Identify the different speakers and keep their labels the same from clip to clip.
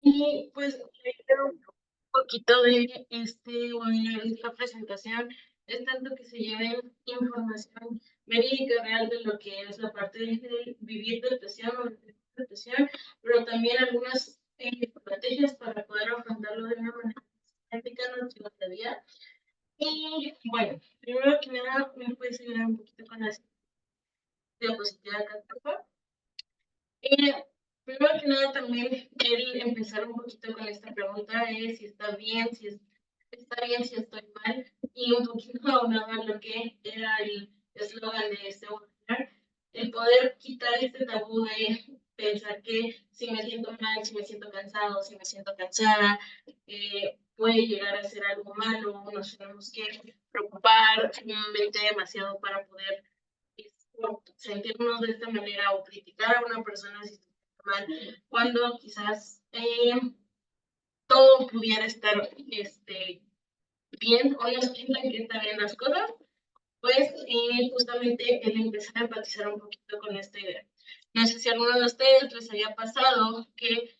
Speaker 1: Y pues un poquito de bueno, esta presentación es tanto que se lleve información verídica, real de lo que es la parte de vivir depresión o de depresión, pero también algunas estrategias para poder afrontarlo de una manera práctica en nuestro día a día. Y bueno, primero que nada, me puedes ayudar un poquito con la diapositiva acá, por favor. Primero que nada, también quiero empezar un poquito con esta pregunta de si está bien, está bien, si estoy mal, y un poquito aunado a lo que era el eslogan de este webinar, el poder quitar este tabú de pensar que si me siento mal, si me siento cansado, si me siento cansada, puede llegar a ser algo malo, nos tenemos que preocupar mente demasiado para poder sentirnos de esta manera o criticar a una persona si está mal, cuando quizás todo pudiera estar bien o nos piensan que están bien las cosas, pues justamente el empezar a empatizar un poquito con esta idea. No sé si a alguno de ustedes les había pasado que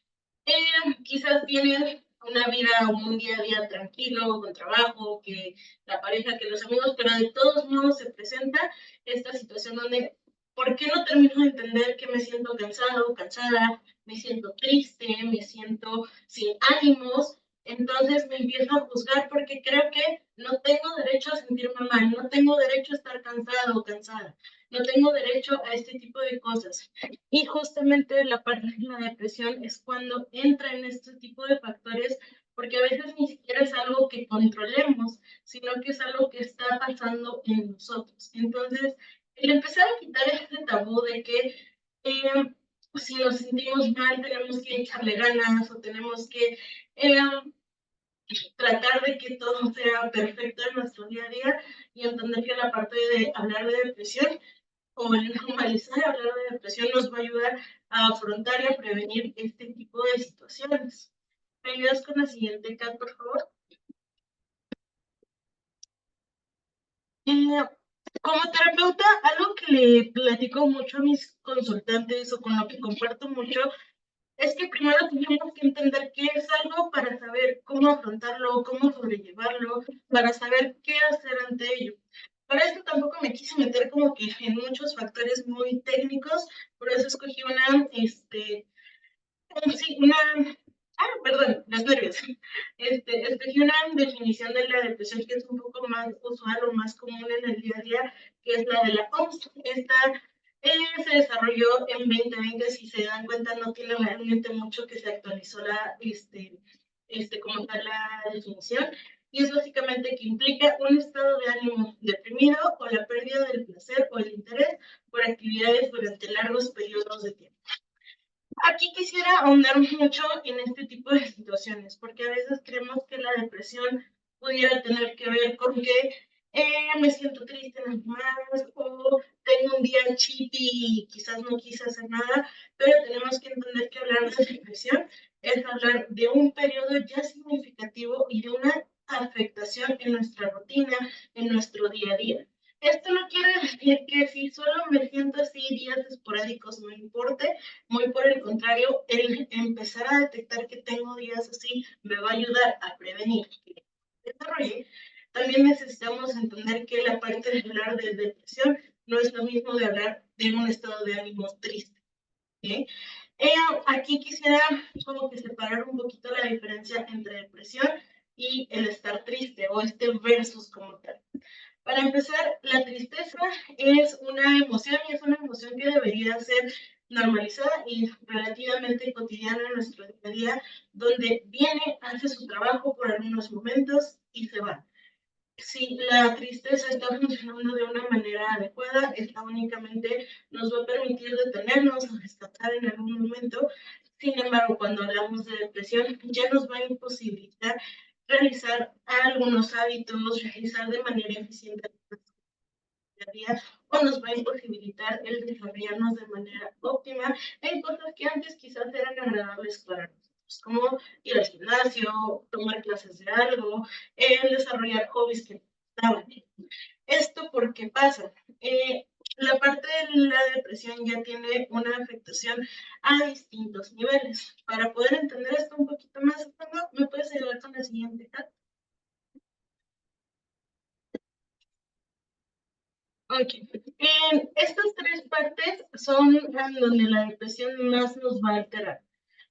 Speaker 1: quizás tienen una vida o un día a día tranquilo, con trabajo, que la pareja, que los amigos, pero de todos modos se presenta esta situación donde, ¿por qué no termino de entender que me siento cansado, cansada, me siento triste, me siento sin ánimos? Entonces me empiezo a juzgar porque creo que no tengo derecho a sentirme mal, no tengo derecho a estar cansado o cansada, no tengo derecho a este tipo de cosas. Y justamente la parte de la depresión es cuando entra en este tipo de factores, porque a veces ni siquiera es algo que controlemos, sino que es algo que está pasando en nosotros. Entonces, el empezar a quitar este tabú de que si nos sentimos mal tenemos que echarle ganas o tenemos que tratar de que todo sea perfecto en nuestro día a día y entender que la parte de hablar de depresión o el normalizar hablar de depresión nos va a ayudar a afrontar y a prevenir este tipo de situaciones. ¿Me ayudas con la siguiente, Kat, por favor? Como terapeuta, algo que le platico mucho a mis consultantes o con lo que comparto mucho es que primero tenemos que entender qué es algo para saber cómo afrontarlo, cómo sobrellevarlo, para saber qué hacer ante ello. Para esto tampoco me quise meter como que en muchos factores muy técnicos, por eso escogí perdón, los nervios. Escogí una definición de la depresión que es un poco más usual o más común en el día a día, que es la de la OMS. Esta se desarrolló en 2020, si se dan cuenta, no tiene realmente mucho que se actualizó como tal la definición, y es básicamente que implica un estado de ánimo deprimido o la pérdida del placer o el interés por actividades durante largos periodos de tiempo. Aquí quisiera ahondar mucho en este tipo de situaciones, porque a veces creemos que la depresión pudiera tener que ver con que me siento triste nada más o tengo un día chippy y quizás no quise hacer nada, pero tenemos que entender que hablar de depresión es hablar de un periodo ya significativo y de una afectación en nuestra rutina, en nuestro día a día. Esto no quiere decir que si solo me siento así días esporádicos no importe, muy por el contrario, el empezar a detectar que tengo días así me va a ayudar a prevenir que desarrolle. También necesitamos entender que la parte de hablar de depresión no es lo mismo de hablar de un estado de ánimo triste. ¿Sí? Aquí quisiera como que separar un poquito la diferencia entre depresión y el estar triste o este versus como tal. Para empezar, la tristeza es una emoción y es una emoción que debería ser normalizada y relativamente cotidiana en nuestro día a día, donde viene, hace su trabajo por algunos momentos y se va. Si la tristeza está funcionando de una manera adecuada, esta únicamente nos va a permitir detenernos o descansar en algún momento. Sin embargo, cuando hablamos de depresión, ya nos va a imposibilitar realizar algunos hábitos, realizar de manera eficiente día, o nos va a imposibilitar el desarrollarnos de manera óptima en cosas que antes quizás eran agradables para nosotros, como ir al gimnasio, tomar clases de algo, desarrollar hobbies que nos gustaban. Esto porque pasa. La parte de la depresión ya tiene una afectación a distintos niveles. Para poder entender esto un poquito una en donde la depresión más nos va a alterar.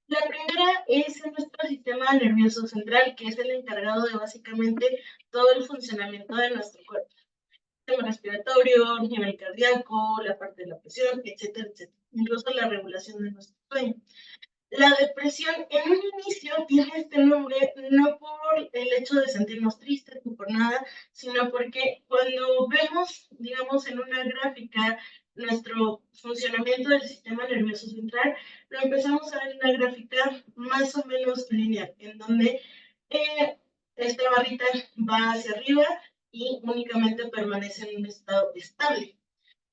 Speaker 1: La primera es en nuestro sistema nervioso central, que es el encargado de básicamente todo el funcionamiento de nuestro cuerpo. Sistema respiratorio, nivel cardíaco, la parte de la presión, etcétera, etcétera. Incluso la regulación de nuestro sueño. La depresión en un inicio tiene este nombre no por el hecho de sentirnos tristes ni por nada, sino porque cuando vemos, digamos, en una gráfica nuestro funcionamiento del sistema nervioso central, lo empezamos a ver en una gráfica más o menos lineal, en donde esta barrita va hacia arriba y únicamente permanece en un estado estable.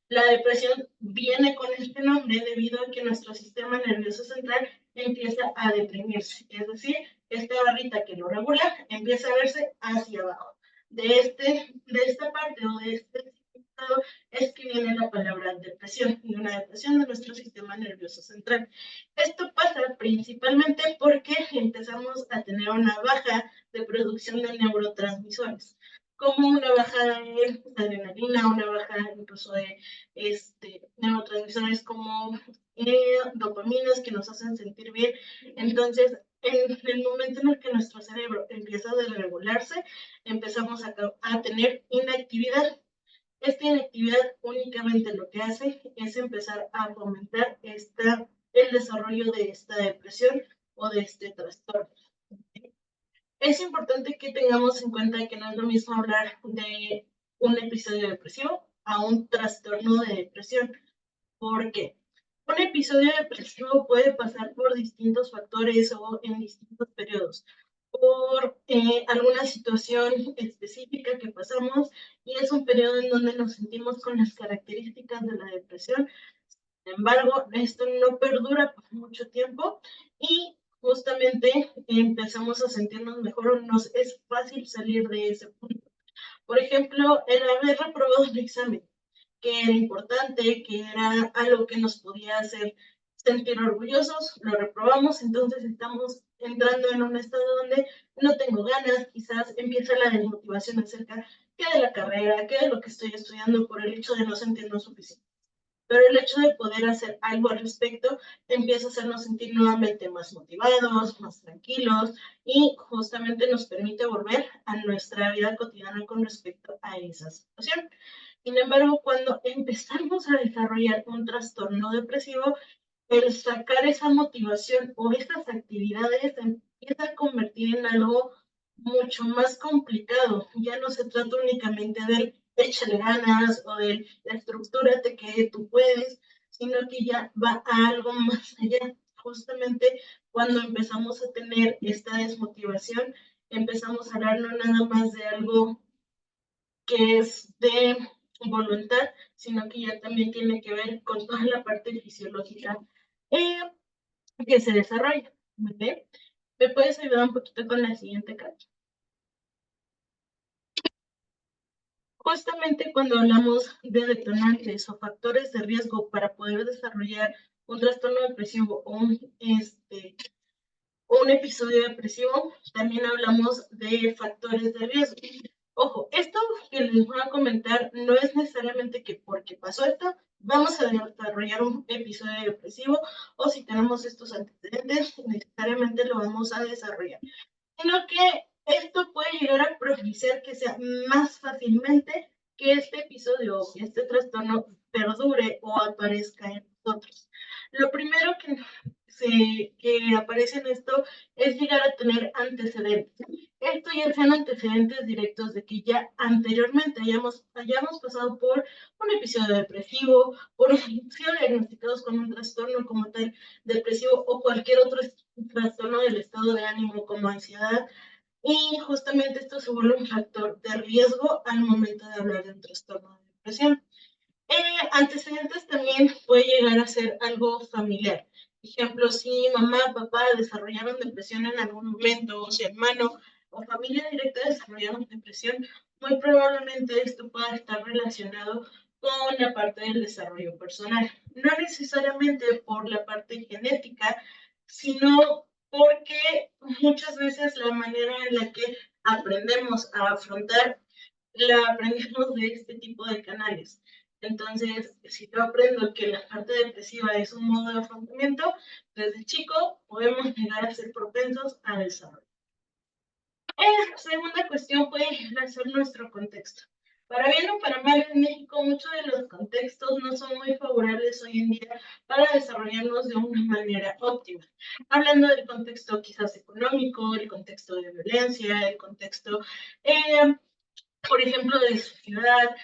Speaker 1: La depresión viene con este nombre debido a que nuestro sistema nervioso central empieza a deprimirse, es decir, esta barrita que lo regula empieza a verse hacia abajo. De esta parte o de este significado es que viene la palabra depresión, y una depresión de nuestro sistema nervioso central. Esto pasa principalmente porque empezamos a tener una baja de producción de neurotransmisores, como una baja de adrenalina, una baja incluso de neurotransmisores como dopaminas que nos hacen sentir bien. Entonces, en el momento en el que nuestro cerebro empieza a desregularse, empezamos a tener inactividad. Esta inactividad únicamente lo que hace es empezar a fomentar el desarrollo de esta depresión o de este trastorno. Es importante que tengamos en cuenta que no es lo mismo hablar de un episodio depresivo a un trastorno de depresión. ¿Por qué? Un episodio depresivo puede pasar por distintos factores o en distintos periodos, por alguna situación específica que pasamos, y es un periodo en donde nos sentimos con las características de la depresión. Sin embargo, esto no perdura por mucho tiempo y justamente empezamos a sentirnos mejor o nos es fácil salir de ese punto. Por ejemplo, el haber reprobado un examen, que era importante, que era algo que nos podía hacer sentir orgullosos, lo reprobamos, entonces estamos entrando en un estado donde no tengo ganas, quizás empieza la desmotivación acerca que de la carrera, que de lo que estoy estudiando por el hecho de no sentirnos suficientes. Pero el hecho de poder hacer algo al respecto empieza a hacernos sentir nuevamente más motivados, más tranquilos, y justamente nos permite volver a nuestra vida cotidiana con respecto a esa situación. Sin embargo, cuando empezamos a desarrollar un trastorno depresivo, el sacar esa motivación o esas actividades empieza a convertir en algo mucho más complicado. Ya no se trata únicamente del échale ganas o de la estructura de que tú puedes, sino que ya va a algo más allá. Justamente cuando empezamos a tener esta desmotivación, empezamos a hablar no nada más de algo que es de voluntad, sino que ya también tiene que ver con toda la parte fisiológica eh, que se desarrolla. ¿Vale? ¿Me puedes ayudar un poquito con la siguiente carta? Justamente cuando hablamos de detonantes o factores de riesgo para poder desarrollar un trastorno depresivo o un episodio depresivo, también hablamos de factores de riesgo. Ojo, esto que les voy a comentar no es necesariamente que porque pasó esto, vamos a desarrollar un episodio depresivo, o si tenemos estos antecedentes, necesariamente lo vamos a desarrollar, sino que esto puede llegar a propiciar que sea más fácilmente que este episodio o que este trastorno perdure o aparezca en nosotros. Lo primero que aparece en esto es llegar a tener antecedentes. Esto ya sean antecedentes directos de que ya anteriormente hayamos pasado por un episodio depresivo, por sido diagnosticados con un trastorno como tal depresivo o cualquier otro trastorno del estado de ánimo como ansiedad, y justamente esto se vuelve un factor de riesgo al momento de hablar de un trastorno de depresión. Antecedentes también puede llegar a ser algo familiar. Ejemplo, si mamá, papá desarrollaron depresión en algún momento, o si hermano o familia directa desarrollaron depresión, muy probablemente esto pueda estar relacionado con la parte del desarrollo personal. No necesariamente por la parte genética, sino porque muchas veces la manera en la que aprendemos a afrontar, la aprendemos de este tipo de canales. Entonces, si yo aprendo que la parte depresiva es un modo de afrontamiento, desde chico podemos llegar a ser propensos a desarrollo. Segunda cuestión puede ser nuestro contexto. Para bien o para mal, en México muchos de los contextos no son muy favorables hoy en día para desarrollarnos de una manera óptima. Hablando del contexto quizás económico, el contexto de violencia, el contexto, por ejemplo, de sociedad,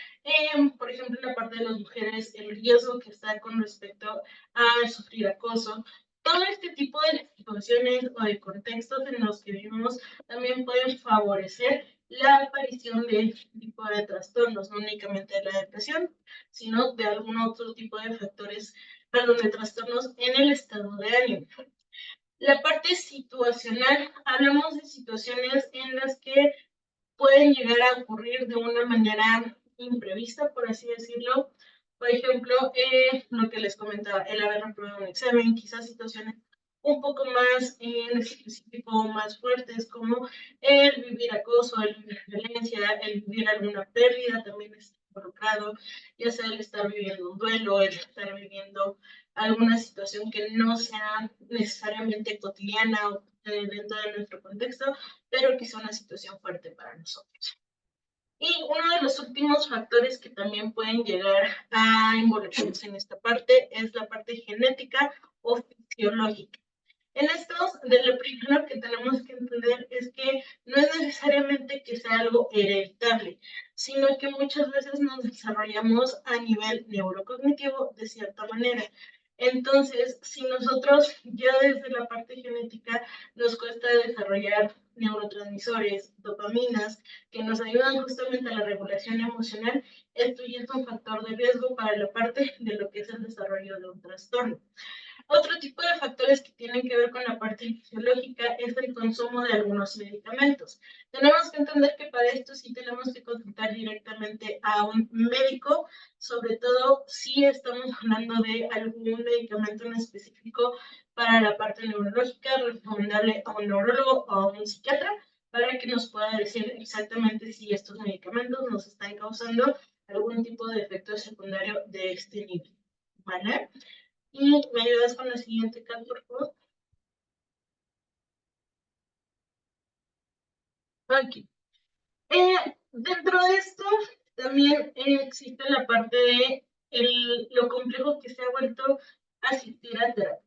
Speaker 1: por ejemplo, en la parte de las mujeres, el riesgo que está con respecto a sufrir acoso. Todo este tipo de situaciones o de contextos en los que vivimos también pueden favorecer la aparición de este tipo de trastornos, no únicamente de la depresión, sino de algún otro tipo de factores, perdón, de trastornos en el estado de ánimo. La parte situacional, hablamos de situaciones en las que pueden llegar a ocurrir de una manera imprevista, por así decirlo. Por ejemplo, lo que les comentaba, el haber reprobado un examen, quizás situaciones un poco más en específico, más fuertes, como el vivir acoso, el vivir violencia, el vivir alguna pérdida también está involucrado, ya sea el estar viviendo un duelo, el estar viviendo alguna situación que no sea necesariamente cotidiana o dentro de nuestro contexto, pero que es una situación fuerte para nosotros. Y uno de los últimos factores que también pueden llegar a involucrarse en esta parte es la parte genética o fisiológica. En estos, de lo primero que tenemos que entender es que no es necesariamente que sea algo hereditable, sino que muchas veces nos desarrollamos a nivel neurocognitivo de cierta manera. Entonces, si nosotros ya desde la parte genética nos cuesta desarrollar neurotransmisores, dopaminas, que nos ayudan justamente a la regulación emocional, esto ya es un factor de riesgo para la parte de lo que es el desarrollo de un trastorno. Otro tipo de factores que tienen que ver con la parte fisiológica es el consumo de algunos medicamentos. Tenemos que entender que para esto sí tenemos que consultar directamente a un médico, sobre todo si estamos hablando de algún medicamento en específico para la parte neurológica, recomendable a un neurólogo o a un psiquiatra para que nos pueda decir exactamente si estos medicamentos nos están causando algún tipo de efecto secundario de este nivel. ¿Vale? Y me ayudas con la siguiente, Kat, por favor. Aquí. Dentro de esto también existe la parte de lo complejo que se ha vuelto asistir a terapia.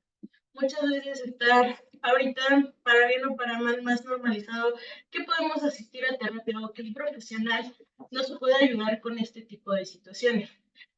Speaker 1: Muchas veces está ahorita, para bien o para mal, más normalizado que podemos asistir a terapia o que un profesional nos puede ayudar con este tipo de situaciones.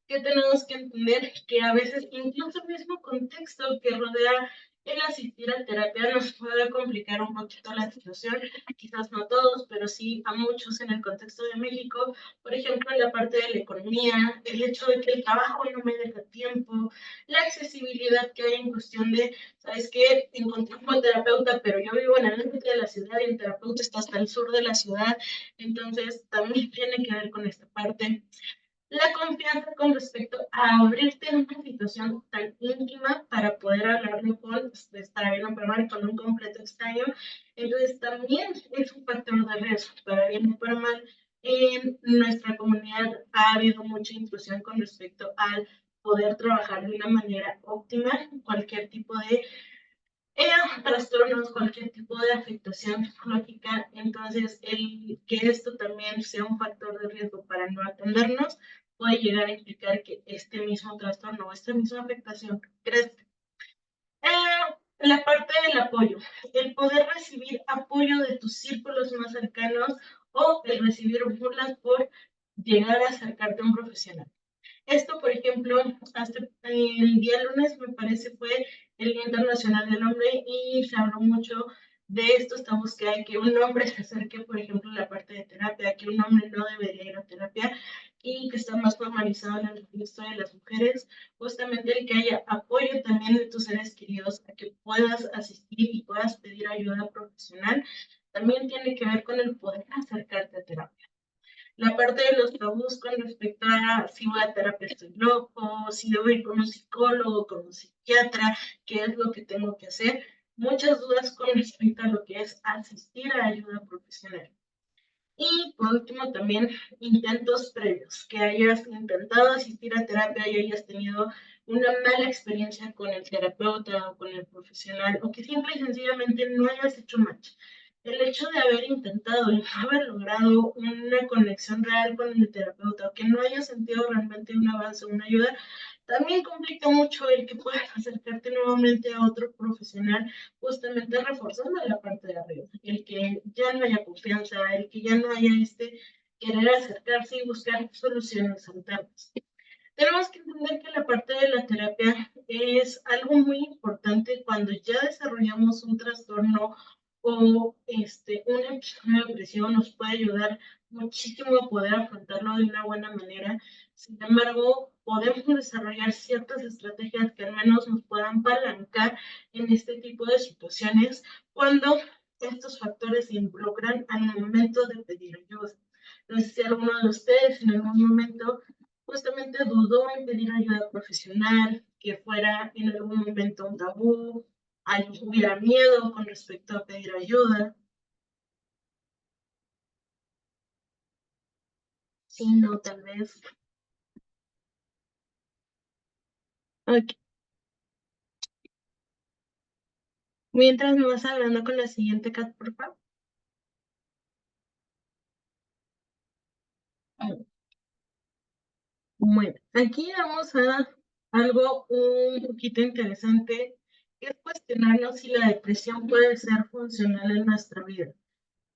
Speaker 1: Que tenemos que entender que a veces incluso el mismo contexto que rodea el asistir a terapia nos puede complicar un poquito la situación, quizás no todos, pero sí a muchos en el contexto de México, por ejemplo, en la parte de la economía, el hecho de que el trabajo no me deja tiempo, la accesibilidad que hay en cuestión de, ¿sabes qué? Encontré un buen terapeuta, pero yo vivo en el norte de la ciudad y el terapeuta está hasta el sur de la ciudad, entonces también tiene que ver con esta parte. La confianza con respecto a abrirte en una situación tan íntima para poder hablarlo con, estar bien o para mal, con un completo extraño. Entonces también es un factor de riesgo, para bien o para mal. En nuestra comunidad ha habido mucha intrusión con respecto al poder trabajar de una manera óptima cualquier tipo de trastornos, cualquier tipo de afectación psicológica. Entonces, el que esto también sea un factor de riesgo para no atendernos puede llegar a implicar que este mismo trastorno o esta misma afectación crezca. La parte del apoyo, el poder recibir apoyo de tus círculos más cercanos o el recibir burlas por llegar a acercarte a un profesional. Esto, por ejemplo, hasta el día lunes, me parece, fue el Día Internacional del Hombre y se habló mucho de estos tabús que hay, que un hombre se acerque, por ejemplo, a la parte de terapia, que un hombre no debería ir a terapia y que está más formalizado en el resto de las mujeres, justamente el que haya apoyo también de tus seres queridos a que puedas asistir y puedas pedir ayuda profesional, también tiene que ver con el poder acercarte a terapia. La parte de los tabús con respecto a si voy a terapia estoy loco, si debo ir con un psicólogo, con un psiquiatra, qué es lo que tengo que hacer. Muchas dudas con respecto a lo que es asistir a ayuda profesional. Y por último, también intentos previos, que hayas intentado asistir a terapia y hayas tenido una mala experiencia con el terapeuta o con el profesional, o que simple y sencillamente no hayas hecho match. El hecho de haber intentado y no haber logrado una conexión real con el terapeuta, o que no hayas sentido realmente un avance o una ayuda, también complica mucho el que puedas acercarte nuevamente a otro profesional, justamente reforzando la parte de arriba, el que ya no haya confianza, el que ya no haya querer acercarse y buscar soluciones alternas. Tenemos que entender que la parte de la terapia es algo muy importante cuando ya desarrollamos un trastorno o un episodio de depresión. Nos puede ayudar muchísimo a poder afrontarlo de una buena manera. Sin embargo, podemos desarrollar ciertas estrategias que al menos nos puedan palancar en este tipo de situaciones cuando estos factores se involucran al momento de pedir ayuda. No sé si alguno de ustedes en algún momento justamente dudó en pedir ayuda profesional, que fuera en algún momento un tabú, hubiera miedo con respecto a pedir ayuda. Sí, no, tal vez. Ok. Mientras me vas hablando con la siguiente, Kat, por favor. Bueno, aquí vamos a algo un poquito interesante, que es cuestionarnos si la depresión puede ser funcional en nuestra vida.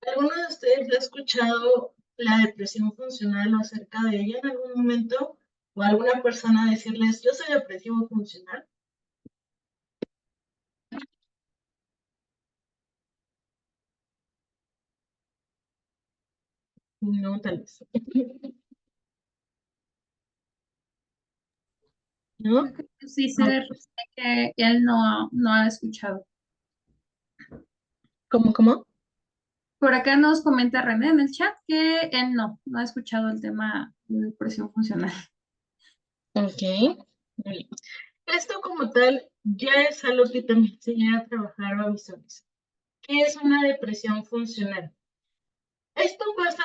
Speaker 1: ¿Alguno de ustedes ha escuchado la depresión funcional o acerca de ella en algún momento? ¿O alguna persona decirles, yo soy depresivo funcional? No, tal vez. ¿No?
Speaker 2: Sí, sé que él no ha escuchado.
Speaker 1: ¿Cómo?
Speaker 2: Por acá nos comenta René en el chat que él no ha escuchado el tema de depresión funcional.
Speaker 1: Ok. Muy bien. Esto como tal ya es algo que también se llega a trabajar o a visualizar. ¿Qué es una depresión funcional? Esto pasa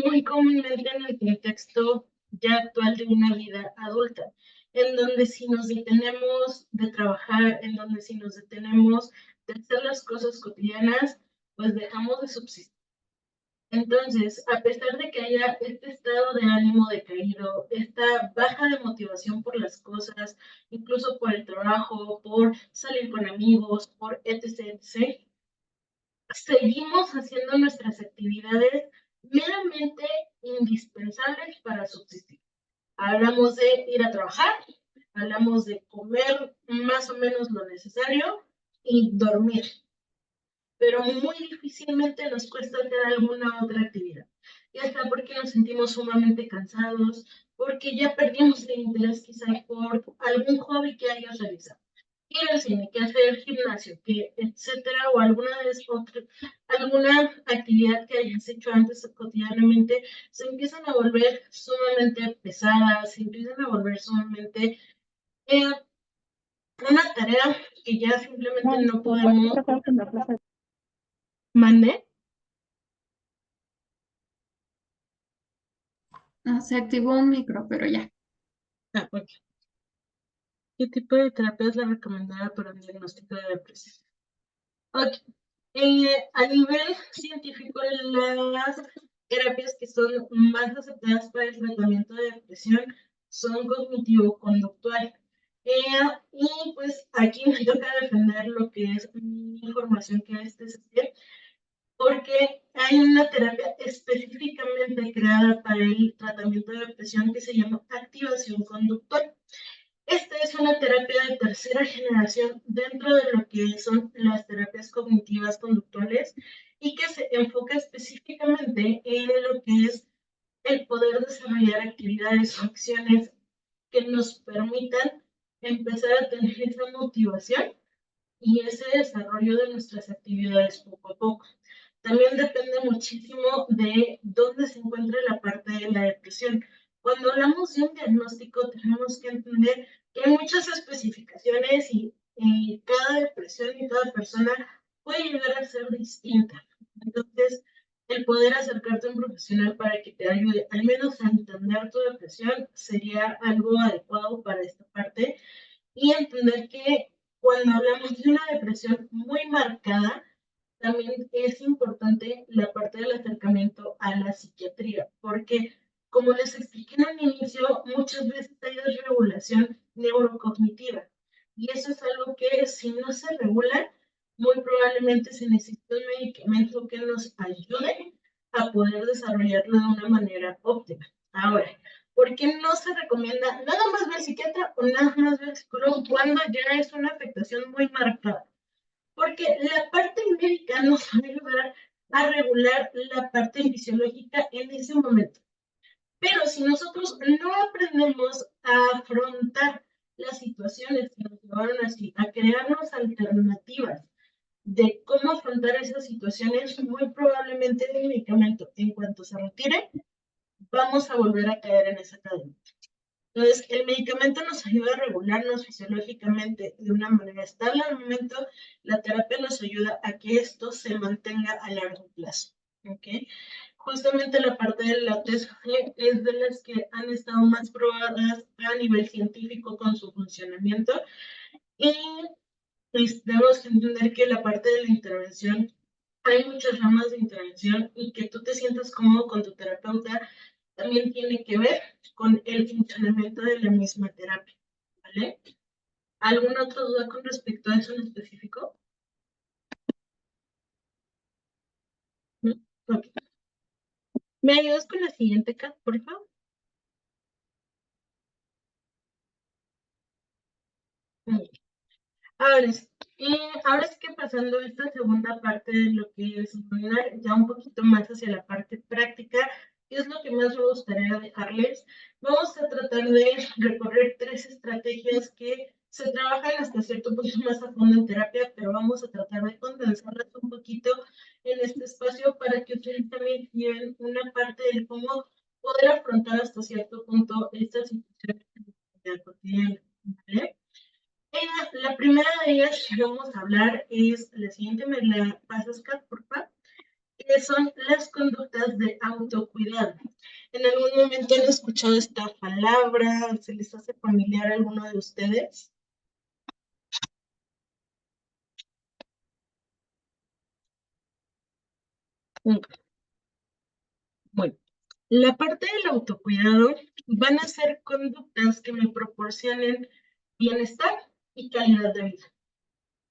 Speaker 1: muy comúnmente en el contexto ya actual de una vida adulta, en donde si nos detenemos de trabajar, en donde si nos detenemos de hacer las cosas cotidianas, pues dejamos de subsistir. Entonces, a pesar de que haya este estado de ánimo decaído, esta baja de motivación por las cosas, incluso por el trabajo, por salir con amigos, por etc., seguimos haciendo nuestras actividades meramente indispensables para subsistir. Hablamos de ir a trabajar, hablamos de comer más o menos lo necesario y dormir, pero muy difícilmente nos cuesta hacer alguna otra actividad. Ya sea porque nos sentimos sumamente cansados, porque ya perdimos el interés quizás por algún hobby que hayas realizado. Ir al cine, que hacer gimnasio, que etcétera, o alguna actividad que hayas hecho antes cotidianamente, se empiezan a volver sumamente pesadas, se empiezan a volver sumamente eh, una tarea que ya simplemente no podemos. ¿Mande?
Speaker 2: No, se activó un micro, pero ya.
Speaker 1: Ah, ok. ¿Qué tipo de terapia es la recomendada para un diagnóstico de depresión? Ok. A nivel científico, las terapias que son más aceptadas para el tratamiento de depresión son cognitivo-conductual. Y pues aquí me toca defender lo que es mi información que es TCC, porque hay una terapia específicamente creada para el tratamiento de depresión que se llama activación conductual. Esta es una terapia de tercera generación dentro de lo que son las terapias cognitivas conductuales y que se enfoca específicamente en lo que es el poder desarrollar actividades o acciones que nos permitan empezar a tener esa motivación y ese desarrollo de nuestras actividades poco a poco. También depende muchísimo de dónde se encuentra la parte de la depresión. Cuando hablamos de un diagnóstico, tenemos que entender que hay muchas especificaciones y cada depresión y cada persona puede llegar a ser distinta. Entonces, el poder acercarte a un profesional para que te ayude al menos a entender tu depresión sería algo adecuado para esta parte y entender que cuando hablamos de una depresión muy marcada, también es importante la parte del acercamiento a la psiquiatría, porque como les expliqué en un inicio, muchas veces hay desregulación neurocognitiva y eso es algo que si no se regula, muy probablemente se necesita un medicamento que nos ayude a poder desarrollarlo de una manera óptima. Ahora, ¿por qué no se recomienda nada más ver al psiquiatra o nada más ver al psicólogo cuando ya es una afectación muy marcada? Porque la parte médica nos va a ayudar a regular la parte fisiológica en ese momento. Pero si nosotros no aprendemos a afrontar las situaciones que nos llevaron así, a crearnos alternativas de cómo afrontar esas situaciones, muy probablemente el medicamento, en cuanto se retire, vamos a volver a caer en esa cadena. Entonces, el medicamento nos ayuda a regularnos fisiológicamente de una manera estable al momento, la terapia nos ayuda a que esto se mantenga a largo plazo. ¿Okay? Justamente la parte de la TSG es de las que han estado más probadas a nivel científico con su funcionamiento y pues, debemos entender que la parte de la intervención, hay muchas ramas de intervención y que tú te sientas cómodo con tu terapeuta también tiene que ver con el funcionamiento de la misma terapia, ¿vale? ¿Alguna otra duda con respecto a eso en específico? ¿No? Okay. ¿Me ayudas con la siguiente, Kat, por favor? Ahora, ahora sí que pasando esta segunda parte de lo que es ya un poquito más hacia la parte práctica, ¿qué es lo que más me gustaría dejarles? Vamos a tratar de recorrer 3 estrategias que se trabajan hasta cierto punto más a fondo en terapia, pero vamos a tratar de condensarlas un poquito en este espacio para que ustedes también lleven una parte de cómo poder afrontar hasta cierto punto estas situaciones en la vida cotidiana, ¿vale? La primera de ellas que vamos a hablar es la siguiente, me la pasas, Kat, por favor, que son las conductas de autocuidado. ¿En algún momento han escuchado esta palabra? ¿Se les hace familiar a alguno de ustedes? Bueno, la parte del autocuidado van a ser conductas que me proporcionen bienestar y calidad de vida.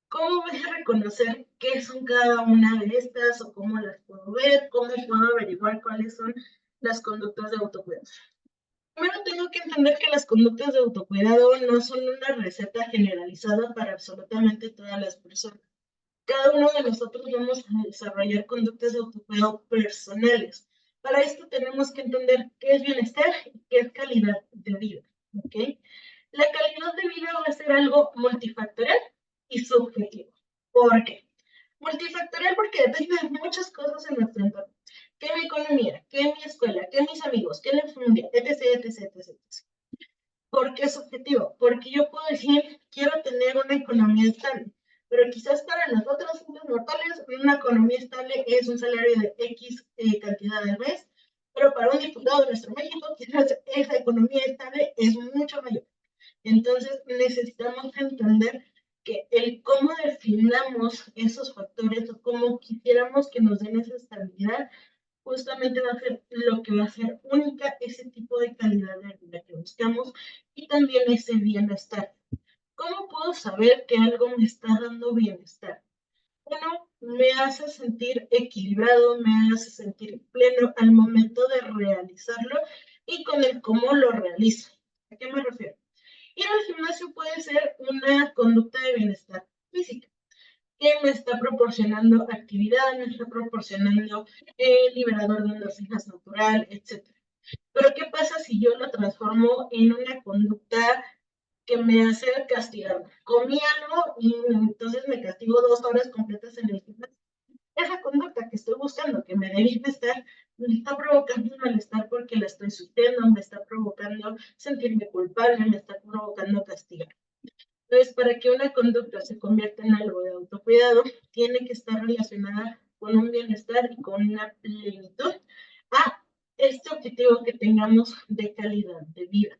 Speaker 1: ¿Cómo voy a reconocer qué son cada una de estas o cómo las puedo ver? ¿Cómo puedo averiguar cuáles son las conductas de autocuidado? Primero tengo que entender que las conductas de autocuidado no son una receta generalizada para absolutamente todas las personas. Cada uno de nosotros vamos a desarrollar conductas de autocuidado personales. Para esto tenemos que entender qué es bienestar y qué es calidad de vida. ¿Okay? La calidad de vida va a ser algo multifactorial y subjetivo. ¿Por qué? Multifactorial porque depende de muchas cosas en nuestro entorno. ¿Qué mi economía? ¿Qué mi escuela? ¿Qué mis amigos? ¿Qué la familia? Etc, etc, etc, etc. ¿Por qué es objetivo? Porque yo puedo decir, quiero tener una economía estable, pero quizás para nosotros, los mortales, una economía estable es un salario de X cantidad al mes, pero para un diputado de nuestro México, quizás esa economía estable es mucho mayor. Entonces, necesitamos entender que el cómo definamos esos factores o cómo quisiéramos que nos den esa estabilidad, justamente va a ser lo que va a ser única ese tipo de calidad de vida que buscamos y también ese bienestar. ¿Cómo puedo saber que algo me está dando bienestar? Uno, me hace sentir equilibrado, me hace sentir pleno al momento de realizarlo y con el cómo lo realizo. ¿A qué me refiero? Ir al gimnasio puede ser una conducta de bienestar física que me está proporcionando actividad, me está proporcionando liberador de endorfinas natural, etc. Pero ¿qué pasa si yo lo transformo en una conducta que me hace castigarme? Comí algo y entonces me castigo 2 horas completas en el gimnasio. Esa conducta que estoy buscando, que me dé bienestar, me está provocando un malestar porque la estoy sufriendo, me está provocando sentirme culpable, me está provocando castigar. Entonces, para que una conducta se convierta en algo de autocuidado, tiene que estar relacionada con un bienestar y con una plenitud a este objetivo que tengamos de calidad de vida.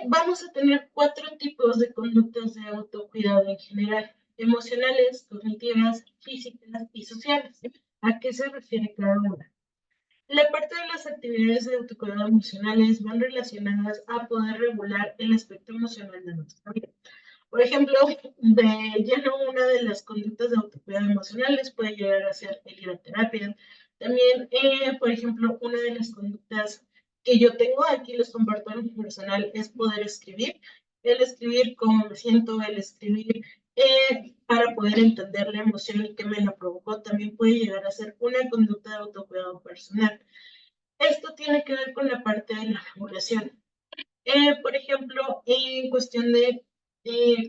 Speaker 1: Vamos a tener 4 tipos de conductas de autocuidado en general: emocionales, cognitivas, físicas y sociales. ¿A qué se refiere cada una? La parte de las actividades de autocuidado emocionales van relacionadas a poder regular el aspecto emocional de nuestra vida. Por ejemplo, de lleno, una de las conductas de autocuidado emocionales puede llegar a ser el ir a terapia. También, por ejemplo, una de las conductas que yo tengo, aquí les comparto en mi personal, es poder escribir. El escribir cómo me siento, el escribir para poder entender la emoción y qué me la provocó, también puede llegar a ser una conducta de autocuidado personal. Esto tiene que ver con la parte de la regulación. Por ejemplo, en cuestión de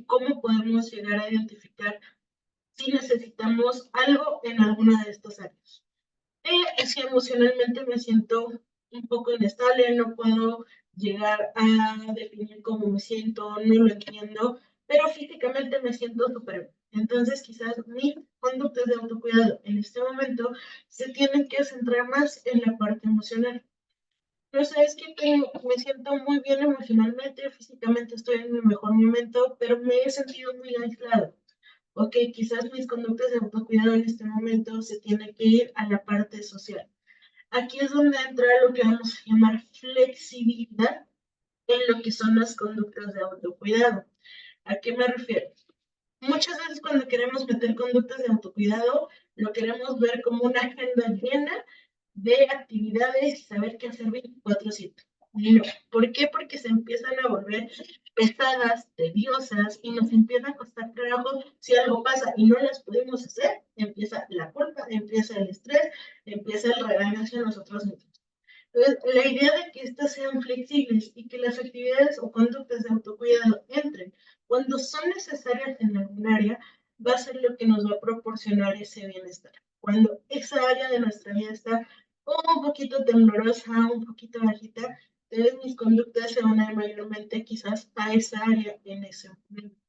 Speaker 1: cómo podemos llegar a identificar si necesitamos algo en alguna de estas áreas. Si emocionalmente me siento un poco inestable, no puedo llegar a definir cómo me siento, no lo entiendo, pero físicamente me siento súper bien. Entonces, quizás mis conductas de autocuidado en este momento se tienen que centrar más en la parte emocional. No sé, es que me siento muy bien emocionalmente, físicamente estoy en mi mejor momento, pero me he sentido muy aislado. Ok, quizás mis conductas de autocuidado en este momento se tienen que ir a la parte social. Aquí es donde entra lo que vamos a llamar flexibilidad en lo que son las conductas de autocuidado. ¿A qué me refiero? Muchas veces cuando queremos meter conductas de autocuidado, lo queremos ver como una agenda llena de actividades y saber qué hacer 24/7. No. ¿Por qué? Porque se empiezan a volver pesadas, tediosas y nos empieza a costar trabajo si algo pasa y no las podemos hacer. Empieza la culpa, empieza el estrés, empieza el regaño hacia nosotros mismos. Entonces, la idea de que estas sean flexibles y que las actividades o conductas de autocuidado entren cuando son necesarias en algún área, va a ser lo que nos va a proporcionar ese bienestar. Cuando esa área de nuestra vida está un poquito temblorosa, un poquito bajita, entonces mis conductas se van a ir mayormente quizás a esa área en ese momento.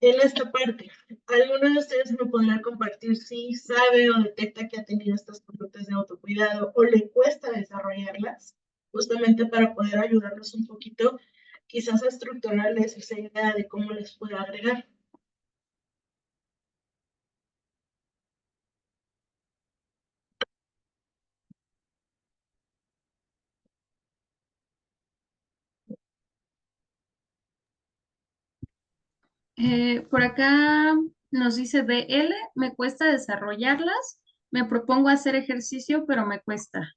Speaker 1: En esta parte, ¿alguno de ustedes me podrá compartir si sabe o detecta que ha tenido estas conductas de autocuidado o le cuesta desarrollarlas? Justamente para poder ayudarlos un poquito, quizás a estructurarles esa idea de cómo les puedo agregar.
Speaker 2: Por acá nos dice BL, me cuesta desarrollarlas, me propongo hacer ejercicio, pero me cuesta.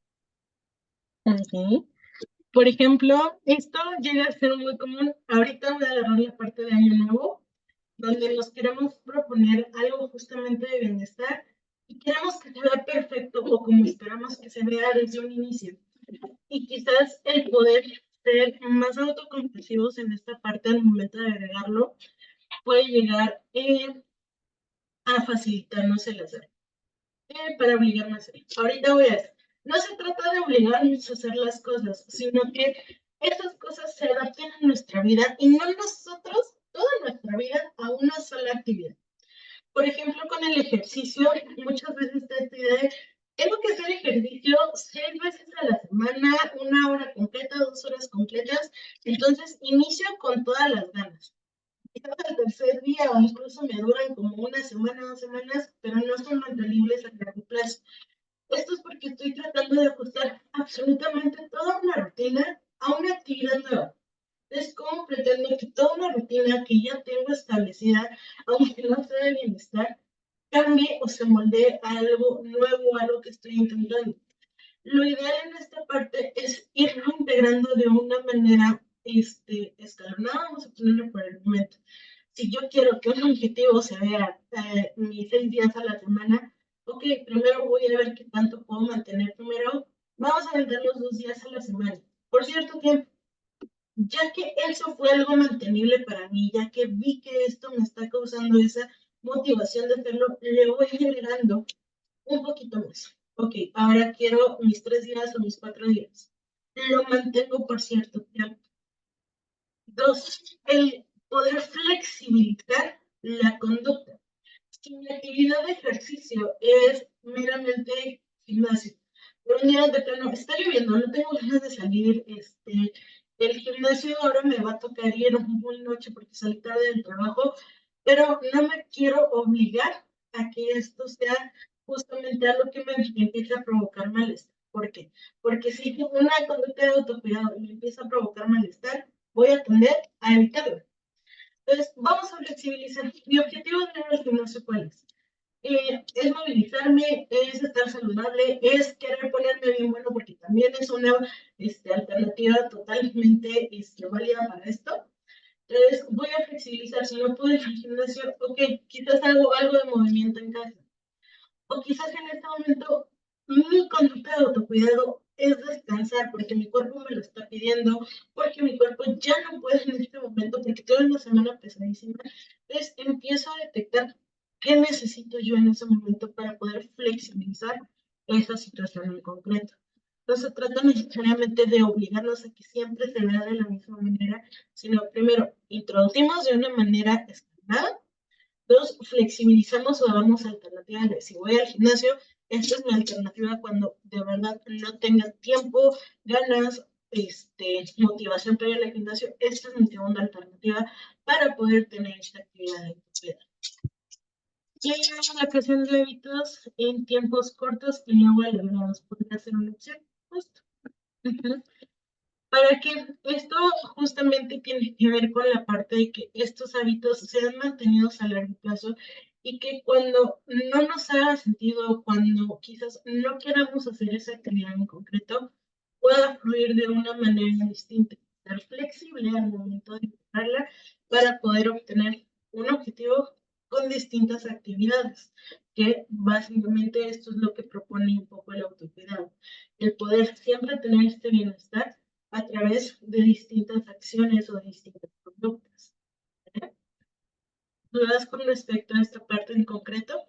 Speaker 1: Okay. Por ejemplo, esto llega a ser muy común. Ahorita voy a agarrar la parte de Año Nuevo, donde nos queremos proponer algo justamente de bienestar y queremos que se vea perfecto o como esperamos que se vea desde un inicio. Y quizás el poder ser más autocompasivos en esta parte al momento de agregarlo puede llegar a facilitarnos el hacer, para obligarnos a hacer. Ahorita voy a hacer. No se trata de obligarnos a hacer las cosas, sino que esas cosas se adapten a nuestra vida y no nosotros toda nuestra vida a una sola actividad. Por ejemplo, con el ejercicio, muchas veces está esta idea de, tengo que hacer ejercicio 6 veces a la semana, 1 hora completa, 2 horas completas, entonces inicio con todas las ganas. Quizás el tercer día o incluso me duran como 1 semana, 2 semanas, pero no son mantenibles a largo plazo. Esto es porque estoy tratando de ajustar absolutamente toda una rutina a una actividad nueva. Es como pretendo que toda una rutina que ya tengo establecida, aunque no sea de bienestar, cambie o se moldee a algo nuevo, algo que estoy intentando. Lo ideal en esta parte es irlo integrando de una manera escalonada, vamos a ponerlo por el momento. Si yo quiero que un objetivo se vea mis 6 días a la semana, ok, primero voy a ver qué tanto puedo mantener. Primero, vamos a vender los 2 días a la semana, por cierto tiempo. Ya que eso fue algo mantenible para mí, ya que vi que esto me está causando esa motivación de hacerlo, le voy agregando un poquito más. Ok, ahora quiero mis 3 días o mis 4 días. Lo mantengo por cierto tiempo. 2, el poder flexibilizar la conducta. Si mi actividad de ejercicio es meramente gimnasio, pero un día de plano está lloviendo, no tengo ganas de salir, el gimnasio ahora me va a tocar ir muy noche porque salí tarde del trabajo, pero no me quiero obligar a que esto sea justamente algo que me empiece a provocar malestar. ¿Por qué? Porque si una conducta de autocuidado me empieza a provocar malestar, voy a tender a evitarlo. Entonces, vamos a flexibilizar. Mi objetivo de ir al gimnasio, ¿cuál es? Es movilizarme, es estar saludable, es querer ponerme bien bueno, porque también es una alternativa totalmente válida para esto. Entonces, voy a flexibilizar. Si no puedo ir al gimnasio, ok, quizás hago algo de movimiento en casa. O quizás en este momento mi conducta de autocuidado es descansar porque mi cuerpo me lo está pidiendo, porque mi cuerpo ya no puede en este momento, porque tuve una semana pesadísima. Entonces empiezo a detectar qué necesito yo en ese momento para poder flexibilizar esa situación en concreto. No se trata necesariamente de obligarnos a que siempre se vea de la misma manera, sino primero introducimos de una manera escalonada. Dos, flexibilizamos o damos alternativas de si voy al gimnasio, esta es mi alternativa cuando de verdad no tenga tiempo, ganas, motivación para ir al gimnasio. Esta es mi segunda alternativa para poder tener esta actividad de vida. Y la creación de hábitos en tiempos cortos y luego elaborados podría ser una opción. Justo. Para que esto justamente tiene que ver con la parte de que estos hábitos sean mantenidos a largo plazo y que cuando no nos haga sentido, cuando quizás no queramos hacer esa actividad en concreto, pueda fluir de una manera distinta, ser flexible al momento de integrarla para poder obtener un objetivo con distintas actividades, que básicamente esto es lo que propone un poco el autocuidado, el poder siempre tener este bienestar a través de distintas acciones o distintas conductas. ¿Dudas con respecto a esta parte en concreto?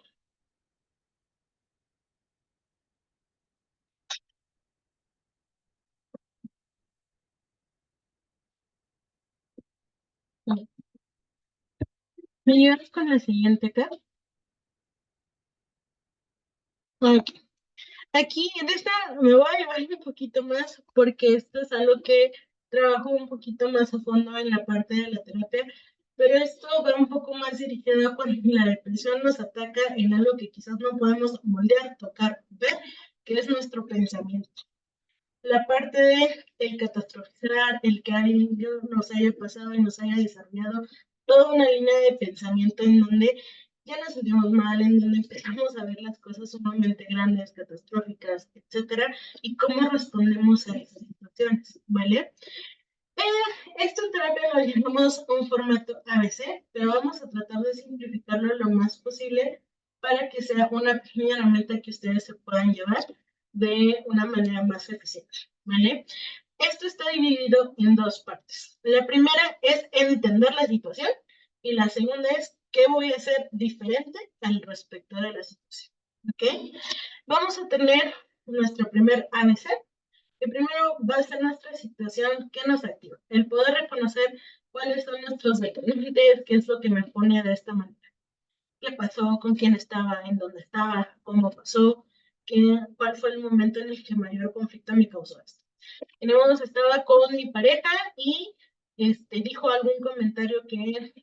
Speaker 1: ¿Me ayudas con la siguiente acá? Ok. Aquí en esta me voy a llevar un poquito más porque esto es algo que trabajo un poquito más a fondo en la parte de la terapia, pero esto va un poco más dirigido a cuando la depresión nos ataca en algo que quizás no podemos moldear, tocar, ver, que es nuestro pensamiento. La parte de el catastrofizar, el que alguien nos haya pasado y nos haya desarrollado toda una línea de pensamiento en donde ya nos sentimos mal, en donde empezamos a ver las cosas sumamente grandes, catastróficas, etcétera, y cómo respondemos a esas situaciones, ¿vale? Esto en terapia lo llamamos un formato ABC, pero vamos a tratar de simplificarlo lo más posible para que sea una pequeña herramienta que ustedes se puedan llevar de una manera más eficiente, ¿vale? Esto está dividido en dos partes. La primera es entender la situación y la segunda es qué voy a hacer diferente al respecto de la situación, ¿ok? Vamos a tener nuestro primer ABC, que primero va a ser nuestra situación que nos activa, el poder reconocer cuáles son nuestros detonantes, qué es lo que me pone de esta manera, qué pasó, con quién estaba, en dónde estaba, cómo pasó, cuál fue el momento en el que mayor conflicto me causó esto. Tenemos, estaba con mi pareja y dijo algún comentario que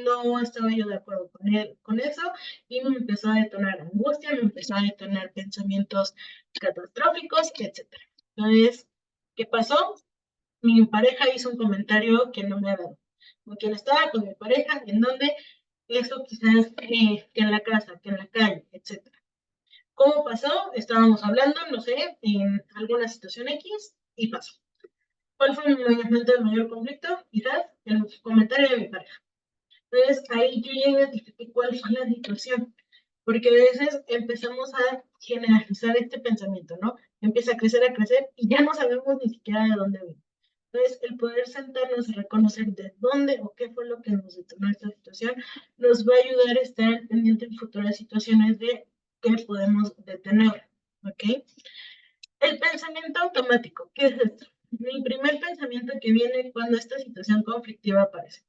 Speaker 1: no estaba yo de acuerdo con él, con eso, y me empezó a detonar angustia, me empezó a detonar pensamientos catastróficos, etcétera. Entonces, ¿qué pasó? Mi pareja hizo un comentario que no me agradó. Con quien estaba, con mi pareja, en donde eso quizás que en la casa, que en la calle, etcétera. ¿Cómo pasó? Estábamos hablando, no sé, en alguna situación X y pasó. ¿Cuál fue mi momento de mayor conflicto? Quizás el comentario de mi pareja. Entonces ahí yo ya identifiqué cuál fue la situación, porque a veces empezamos a generalizar este pensamiento, ¿no? Empieza a crecer y ya no sabemos ni siquiera de dónde viene. Entonces, el poder sentarnos y reconocer de dónde o qué fue lo que nos detonó esta situación, nos va a ayudar a estar pendiente en futuras situaciones de qué podemos detener, ¿ok? El pensamiento automático, ¿qué es esto? Mi primer pensamiento que viene cuando esta situación conflictiva aparece.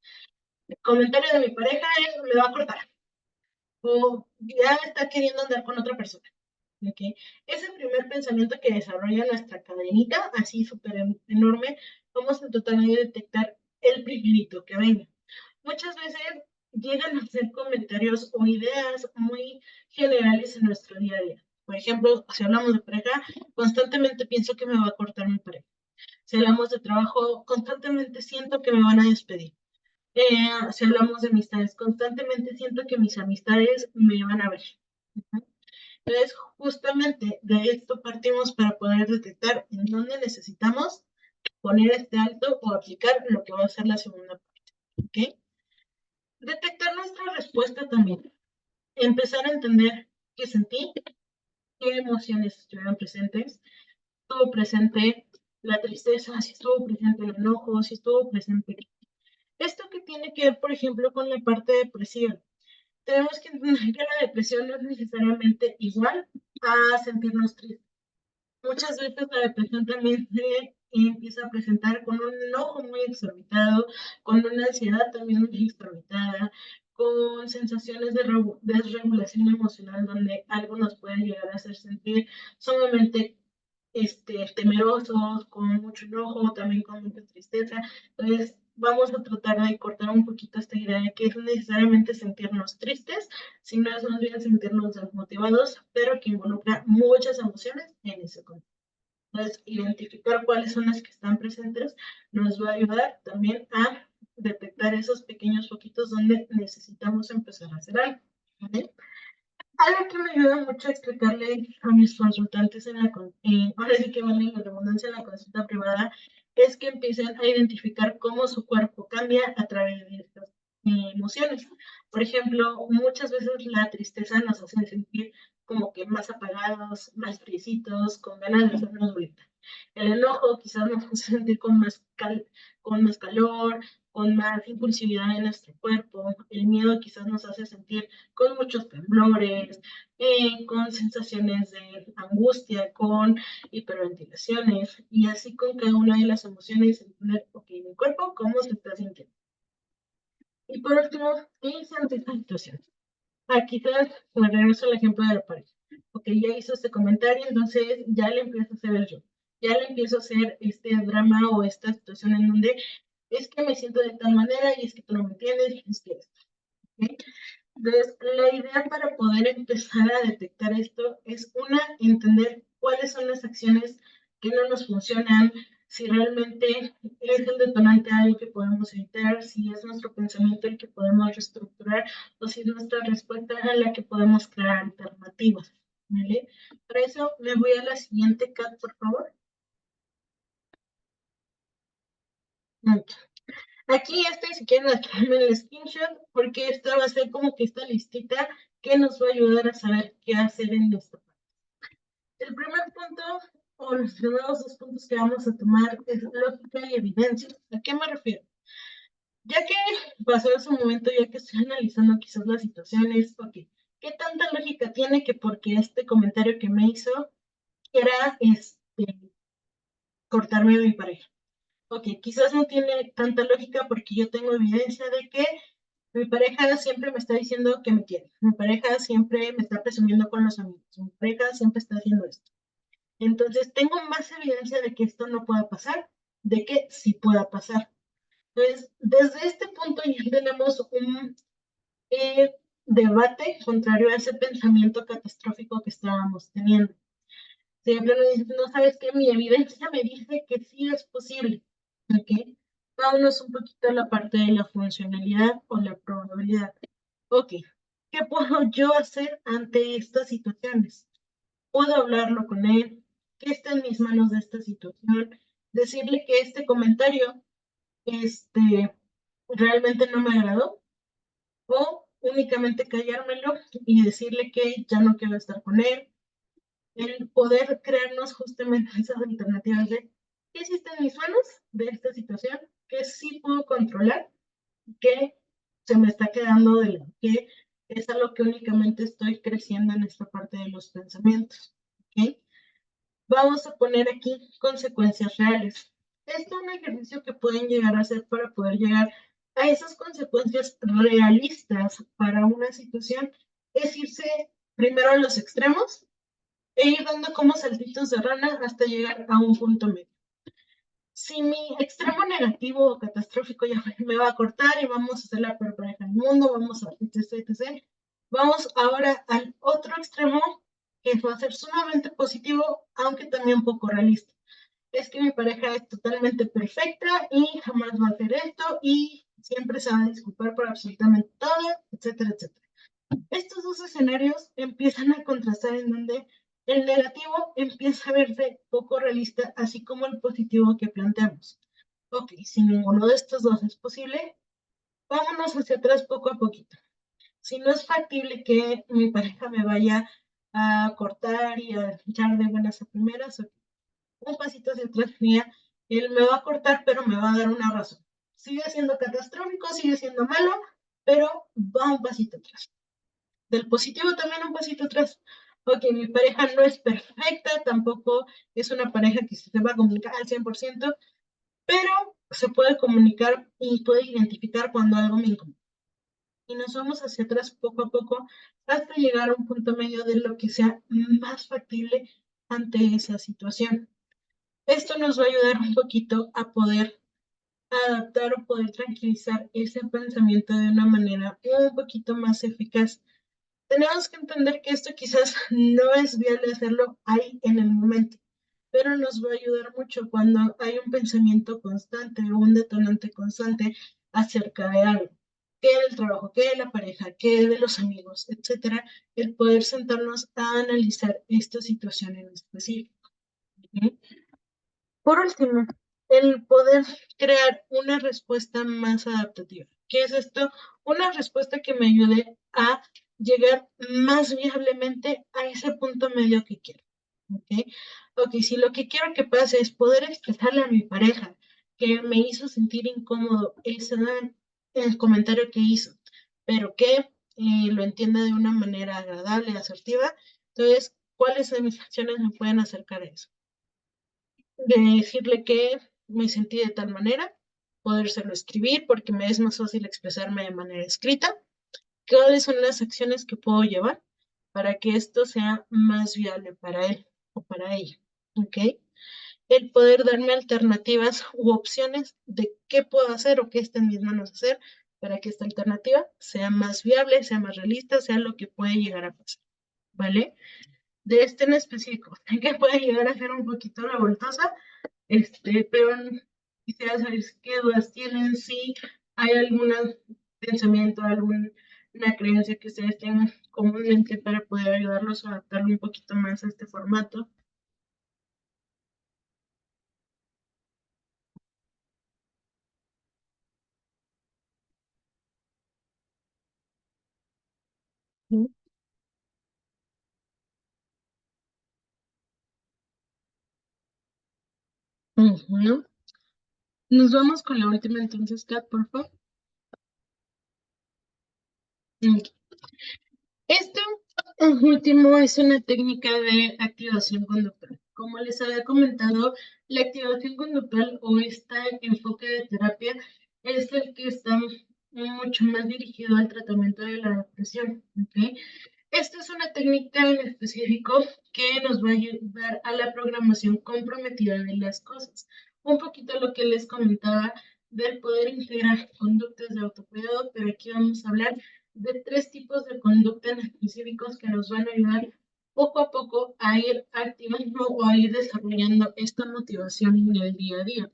Speaker 1: El comentario de mi pareja es, me va a cortar. o ya está queriendo andar con otra persona. ¿Okay? Ese primer pensamiento que desarrolla nuestra cadenita, así súper enorme, vamos a tratar de detectar el primerito que venga. Muchas veces llegan a hacer comentarios o ideas muy generales en nuestro día a día. Por ejemplo, si hablamos de pareja, constantemente pienso que me va a cortar mi pareja. Si hablamos de trabajo, constantemente siento que me van a despedir. Si hablamos de amistades, constantemente siento que mis amistades me van a ver. Entonces, justamente de esto partimos para poder detectar en dónde necesitamos poner este alto o aplicar lo que va a ser la segunda parte. ¿Okay? Detectar nuestra respuesta también. Empezar a entender qué sentí, qué emociones estuvieron presentes. Estuvo presente la tristeza, si estuvo presente el enojo, si estuvo presente. Esto que tiene que ver, por ejemplo, con la parte depresiva. Tenemos que entender que la depresión no es necesariamente igual a sentirnos tristes. Muchas veces la depresión también se empieza a presentar con un enojo muy exorbitado, con una ansiedad también muy exorbitada, con sensaciones de desregulación emocional donde algo nos puede llegar a hacer sentir sumamente temerosos, con mucho enojo, también con mucha tristeza. Entonces, vamos a tratar de cortar un poquito esta idea de que es necesariamente sentirnos tristes, sino es más bien sentirnos desmotivados, pero que involucra muchas emociones en ese contexto. Entonces, identificar cuáles son las que están presentes nos va a ayudar también a detectar esos pequeños foquitos donde necesitamos empezar a hacer algo. ¿Vale? Algo que me ayuda mucho a explicarle a mis consultantes ahora sí que vale la redundancia en la consulta privada, es que empiecen a identificar cómo su cuerpo cambia a través de estas emociones. Por ejemplo, muchas veces la tristeza nos hace sentir como que más apagados, más friecitos, con ganas de hacernos bolita. El enojo quizás nos hace sentir con más calor, con más impulsividad en nuestro cuerpo. El miedo quizás nos hace sentir con muchos temblores, con sensaciones de angustia, con hiperventilaciones, y así con cada una de las emociones, entender, ok, mi cuerpo, ¿cómo se está sintiendo? Y por último, ¿qué hice ante esta situación? Quizás me regreso al ejemplo de la pareja. Ok, ya hizo este comentario, entonces ya le empiezo a hacer el yo. Ya le empiezo a hacer este drama o esta situación en donde es que me siento de tal manera y es que tú no me entiendes y es que esto. ¿Okay? Entonces, la idea para poder empezar a detectar esto es entender cuáles son las acciones que no nos funcionan, si realmente es el detonante algo que podemos evitar, si es nuestro pensamiento el que podemos reestructurar o si es nuestra respuesta a la que podemos crear alternativas. ¿Vale? Para eso me voy a la siguiente, Kat, por favor. Okay. Aquí si quieren tomen el screenshot, porque esta va a ser como que esta listita que nos va a ayudar a saber qué hacer en nuestra parte. El primer punto, o los primeros dos puntos que vamos a tomar, es lógica y evidencia. ¿A qué me refiero? Ya que pasó ese momento, ya que estoy analizando quizás las situaciones, ok, ¿qué tanta lógica tiene que porque este comentario que me hizo quiera cortarme de mi pareja? Ok, quizás no tiene tanta lógica porque yo tengo evidencia de que mi pareja siempre me está diciendo que me quiere. Mi pareja siempre me está presumiendo con los amigos. Mi pareja siempre está haciendo esto. Entonces, tengo más evidencia de que esto no pueda pasar, de que sí pueda pasar. Entonces, desde este punto ya tenemos un debate contrario a ese pensamiento catastrófico que estábamos teniendo. Siempre me dicen, no sabes qué, mi evidencia me dice que sí es posible. ¿Ok? Vámonos un poquito a la parte de la funcionalidad o la probabilidad. Ok, ¿qué puedo yo hacer ante estas situaciones? Puedo hablarlo con él, ¿qué está en mis manos de esta situación? Decirle que este comentario realmente no me agradó, o únicamente callármelo y decirle que ya no quiero estar con él. El poder crearnos justamente esas alternativas de qué existe en mis manos de esta situación, que sí puedo controlar, que se me está quedando de lado, que es algo que únicamente estoy creciendo en esta parte de los pensamientos. ¿Okay? Vamos a poner aquí consecuencias reales. Esto es un ejercicio que pueden llegar a hacer para poder llegar a esas consecuencias realistas para una situación es irse primero a los extremos e ir dando como saltitos de rana hasta llegar a un punto medio. Si mi extremo negativo o catastrófico ya me va a cortar y vamos a hacer la peor pareja del mundo, vamos a etc. Vamos ahora al otro extremo, que va a ser sumamente positivo, aunque también un poco realista. Es que mi pareja es totalmente perfecta y jamás va a hacer esto y siempre se va a disculpar por absolutamente todo, etc. Estos dos escenarios empiezan a contrastar en donde el negativo empieza a verse poco realista, así como el positivo que planteamos. Ok, si ninguno de estos dos es posible, vámonos hacia atrás poco a poquito. Si no es factible que mi pareja me vaya a cortar y a echar de buenas a primeras, un pasito hacia atrás mía, él me va a cortar, pero me va a dar una razón. Sigue siendo catastrófico, sigue siendo malo, pero va un pasito atrás. Del positivo también un pasito atrás. Ok, mi pareja no es perfecta, tampoco es una pareja que se va a comunicar al 100%, pero se puede comunicar y puede identificar cuando algo me incomoda. Y nos vamos hacia atrás poco a poco hasta llegar a un punto medio de lo que sea más factible ante esa situación. Esto nos va a ayudar un poquito a poder adaptar o poder tranquilizar ese pensamiento de una manera un poquito más eficaz. Tenemos que entender que esto quizás no es viable hacerlo ahí en el momento, pero nos va a ayudar mucho cuando hay un pensamiento constante o un detonante constante acerca de algo, que del trabajo, que de la pareja, que de los amigos, etcétera, el poder sentarnos a analizar esta situación en específico. ¿Sí? Por último, el poder crear una respuesta más adaptativa. ¿Qué es esto? Una respuesta que me ayude a llegar más viablemente a ese punto medio que quiero. ¿Ok? Ok, si lo que quiero que pase es poder expresarle a mi pareja que me hizo sentir incómodo el comentario que hizo, pero que lo entienda de una manera agradable, asertiva, entonces, ¿cuáles de mis acciones me pueden acercar a eso? De decirle que me sentí de tal manera, podérselo escribir porque me es más fácil expresarme de manera escrita, cuáles son las acciones que puedo llevar para que esto sea más viable para él o para ella, ¿ok? El poder darme alternativas u opciones de qué puedo hacer o qué está en mis manos hacer para que esta alternativa sea más viable, sea más realista, sea lo que puede llegar a pasar, ¿vale? De este en específico, que puede llegar a ser un poquito revoltosa, pero quisiera saber qué dudas tienen, si hay algún pensamiento, alguna creencia que ustedes tengan comúnmente para poder ayudarlos a adaptarlo un poquito más a este formato. Ujú. Nos vamos con la última entonces, Kat, por favor. Ok. Esto último es una técnica de activación conductual. Como les había comentado, la activación conductual o este enfoque de terapia es el que está mucho más dirigido al tratamiento de la depresión. ¿Okay? Esta es una técnica en específico que nos va a ayudar a la programación comprometida de las cosas. Un poquito lo que les comentaba del poder integrar conductas de autocuidado, pero aquí vamos a hablar de tres tipos de conducta en específicos que nos van a ayudar poco a poco a ir activando o a ir desarrollando esta motivación en el día a día.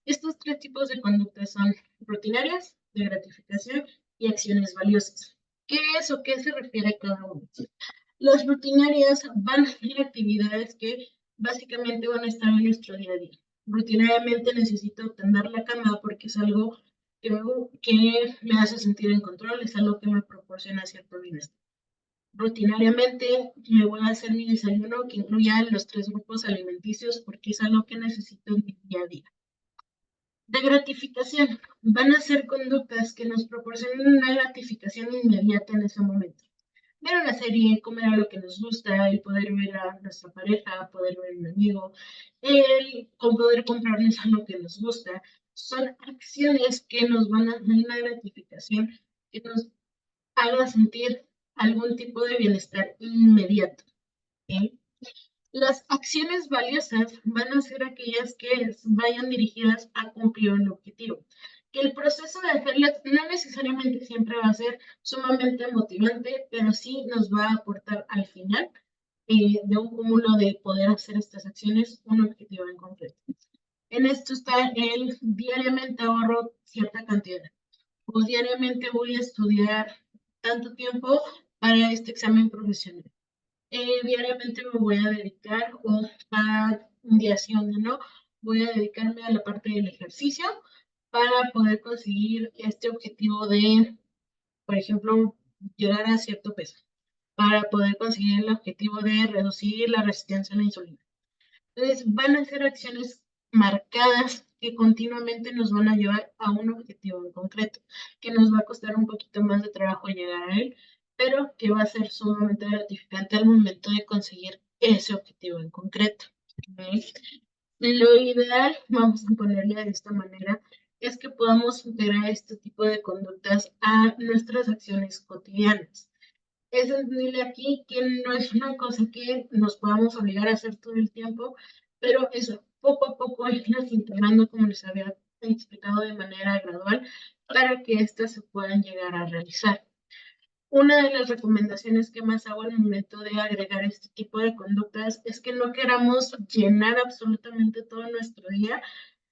Speaker 1: Estos tres tipos de conductas son rutinarias, de gratificación y acciones valiosas. ¿Qué es o qué se refiere cada uno? Las rutinarias van a ser actividades que básicamente van a estar en nuestro día a día. Rutinariamente necesito tender la cama porque es algo que me hace sentir en control, es algo que me proporciona cierto bienestar. Rutinariamente me voy a hacer mi desayuno que incluya los tres grupos alimenticios porque es algo que necesito en mi día a día. De gratificación, van a ser conductas que nos proporcionen una gratificación inmediata en ese momento. Ver una serie, comer a lo que nos gusta, el poder ver a nuestra pareja, poder ver a un amigo, el poder comprarnos algo que nos gusta, son acciones que nos van a dar una gratificación que nos haga sentir algún tipo de bienestar inmediato. ¿Sí? Las acciones valiosas van a ser aquellas que vayan dirigidas a cumplir un objetivo. Que el proceso de hacerlas no necesariamente siempre va a ser sumamente motivante, pero sí nos va a aportar al final de un cúmulo de poder hacer estas acciones un objetivo en concreto. En esto está el diariamente ahorro cierta cantidad o diariamente voy a estudiar tanto tiempo para este examen profesional. Diariamente me voy a dedicar, o a un día sí, un día no, voy a dedicarme a la parte del ejercicio para poder conseguir este objetivo de, por ejemplo, llegar a cierto peso, para poder conseguir el objetivo de reducir la resistencia a la insulina. Entonces, van a ser acciones marcadas que continuamente nos van a llevar a un objetivo en concreto, que nos va a costar un poquito más de trabajo llegar a él, pero que va a ser sumamente gratificante al momento de conseguir ese objetivo en concreto. ¿Okay? Lo ideal, vamos a ponerle de esta manera, es que podamos integrar este tipo de conductas a nuestras acciones cotidianas. Es entendible aquí que no es una cosa que nos podamos obligar a hacer todo el tiempo, pero eso, poco a poco irlas integrando, como les había explicado, de manera gradual, para que éstas se puedan llegar a realizar. Una de las recomendaciones que más hago al momento de agregar este tipo de conductas es que no queramos llenar absolutamente todo nuestro día,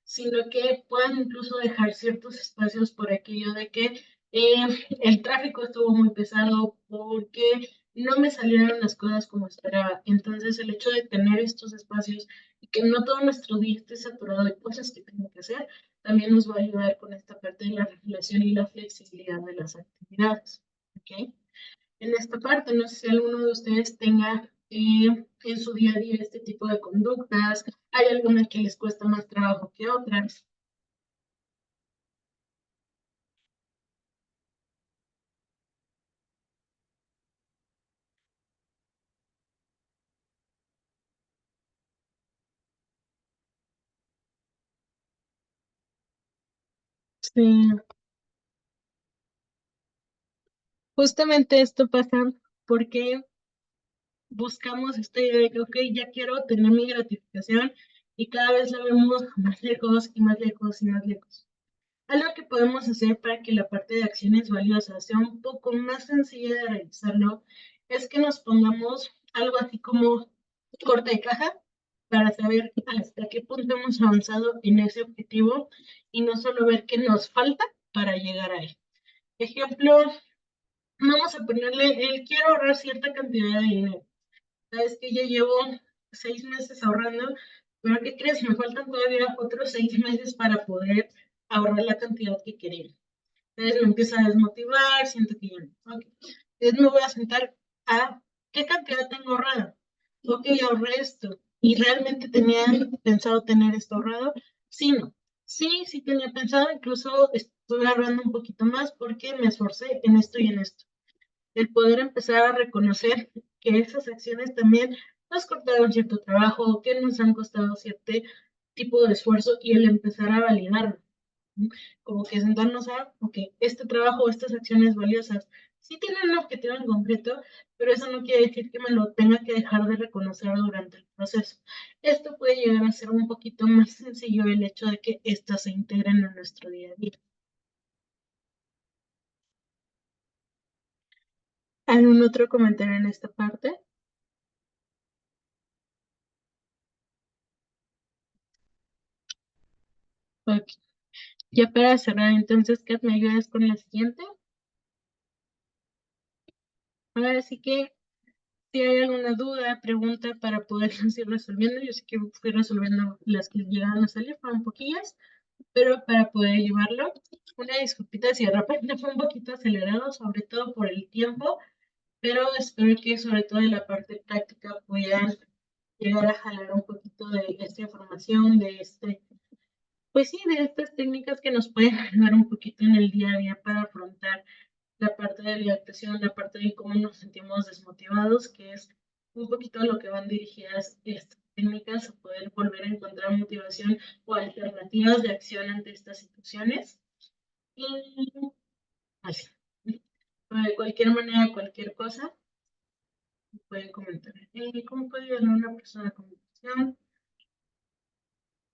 Speaker 1: sino que puedan incluso dejar ciertos espacios por aquello de que el tráfico estuvo muy pesado, porque no me salieron las cosas como esperaba. Entonces, el hecho de tener estos espacios y que no todo nuestro día esté saturado de cosas que tengo que hacer, también nos va a ayudar con esta parte de la regulación y la flexibilidad de las actividades. ¿Okay? En esta parte, no sé si alguno de ustedes tenga en su día a día este tipo de conductas, hay algunas que les cuesta más trabajo que otras. Sí, justamente esto pasa porque buscamos esta idea de que, ok, ya quiero tener mi gratificación y cada vez la vemos más lejos y más lejos y más lejos. Algo que podemos hacer para que la parte de acciones valiosas sea un poco más sencilla de realizarlo es que nos pongamos algo así como corte de caja para saber hasta qué punto hemos avanzado en ese objetivo y no solo ver qué nos falta para llegar a él. Ejemplo, vamos a ponerle el quiero ahorrar cierta cantidad de dinero. Sabes que ya llevo 6 meses ahorrando, pero ¿qué crees? Me faltan todavía otros 6 meses para poder ahorrar la cantidad que quería. Entonces me empieza a desmotivar, siento que ya no. Okay. Entonces me voy a sentar a qué cantidad tengo ahorrada. Ok, ahorré esto. ¿Y realmente tenía pensado tener esto ahorrado? Sí, no. Sí, sí tenía pensado, incluso estoy ahorrando un poquito más porque me esforcé en esto y en esto. El poder empezar a reconocer que esas acciones también nos costaron cierto trabajo, que nos han costado cierto tipo de esfuerzo y el empezar a validarlo. Como que sentarnos a, ok, este trabajo, estas acciones valiosas, sí tienen un objetivo en concreto, pero eso no quiere decir que me lo tenga que dejar de reconocer durante el proceso. Esto puede llegar a ser un poquito más sencillo el hecho de que éstas se integren en nuestro día a día. ¿Algún otro comentario en esta parte? Ok. Ya para cerrar, entonces, Kat, ¿me ayudas con la siguiente? Ahora sí que si hay alguna duda, pregunta para poderlas ir resolviendo, yo sé que fui resolviendo las que llegaron a salir, fueron poquillas, pero para poder llevarlo, una disculpita si de repente fue un poquito acelerado, sobre todo por el tiempo, pero espero que sobre todo en la parte práctica puedan llegar a jalar un poquito de esta información, de pues sí, de estas técnicas que nos pueden ayudar un poquito en el día a día para afrontar la parte de la actuación, la parte de cómo nos sentimos desmotivados, que es un poquito a lo que van dirigidas estas técnicas, a poder volver a encontrar motivación o alternativas de acción ante estas situaciones. Y así. de cualquier manera, cualquier cosa, pueden comentar. ¿Cómo puede ayudar a una persona con depresión?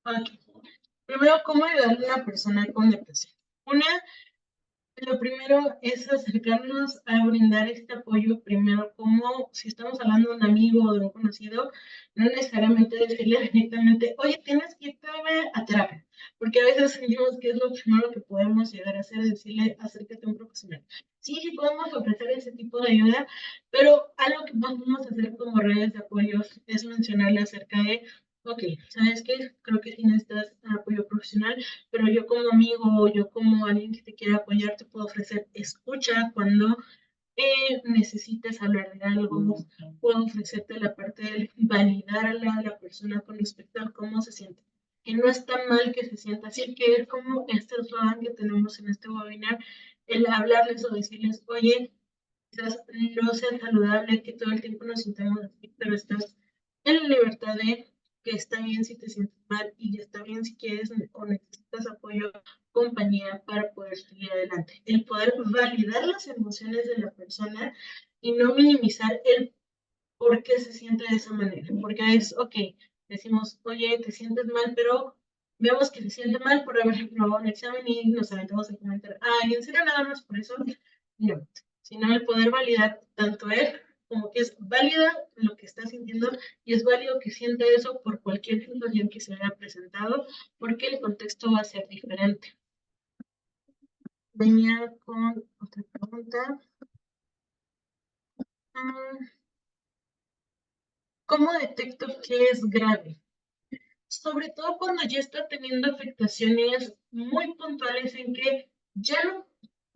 Speaker 1: Ok. Primero, ¿cómo ayudar a una persona con depresión? Una, lo primero es acercarnos a brindar este apoyo primero, como si estamos hablando de un amigo o de un conocido, no necesariamente decirle directamente, oye, tienes que irte a terapia, porque a veces sentimos que es lo primero que podemos llegar a hacer, decirle, acércate a un profesional. Sí, sí podemos ofrecer ese tipo de ayuda, pero algo que podemos hacer como redes de apoyo es mencionarle acerca de, ok, ¿sabes qué? Creo que sí necesitas apoyo profesional, pero yo como amigo o yo como alguien que te quiera apoyar te puedo ofrecer escucha cuando necesites hablar de algo, puedo ofrecerte la parte de validar a la persona con respecto a cómo se siente. Que no está mal que se sienta así, que es como este eslogan que tenemos en este webinar, el hablarles o decirles, oye, quizás no sea saludable que todo el tiempo nos sintamos así, pero estás en la libertad de que está bien si te sientes mal y está bien si quieres o necesitas apoyo, compañía para poder seguir adelante. El poder validar las emociones de la persona y no minimizar el por qué se siente de esa manera. Porque es, ok, decimos, oye, te sientes mal, pero vemos que se siente mal por haber probado un examen y nos aventamos a comentar, ay, ¿en serio nada más por eso? No, sino el poder validar tanto él como que es válida lo que está sintiendo y es válido que sienta eso por cualquier situación que se haya presentado, porque el contexto va a ser diferente. Venía con otra pregunta. ¿Cómo detecto que es grave? Sobre todo cuando ya está teniendo afectaciones muy puntuales en que ya no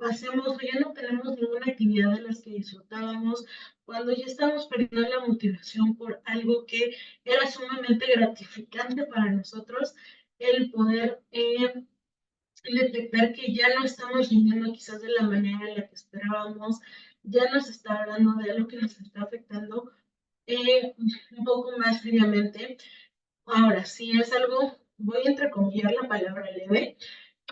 Speaker 1: hacemos o ya no tenemos ninguna actividad de las que disfrutábamos, cuando ya estamos perdiendo la motivación por algo que era sumamente gratificante para nosotros, el poder detectar que ya no estamos rindiendo quizás de la manera en la que esperábamos, ya nos está hablando de algo que nos está afectando un poco más seriamente. Ahora, si es algo, voy a entrecomillar la palabra leve,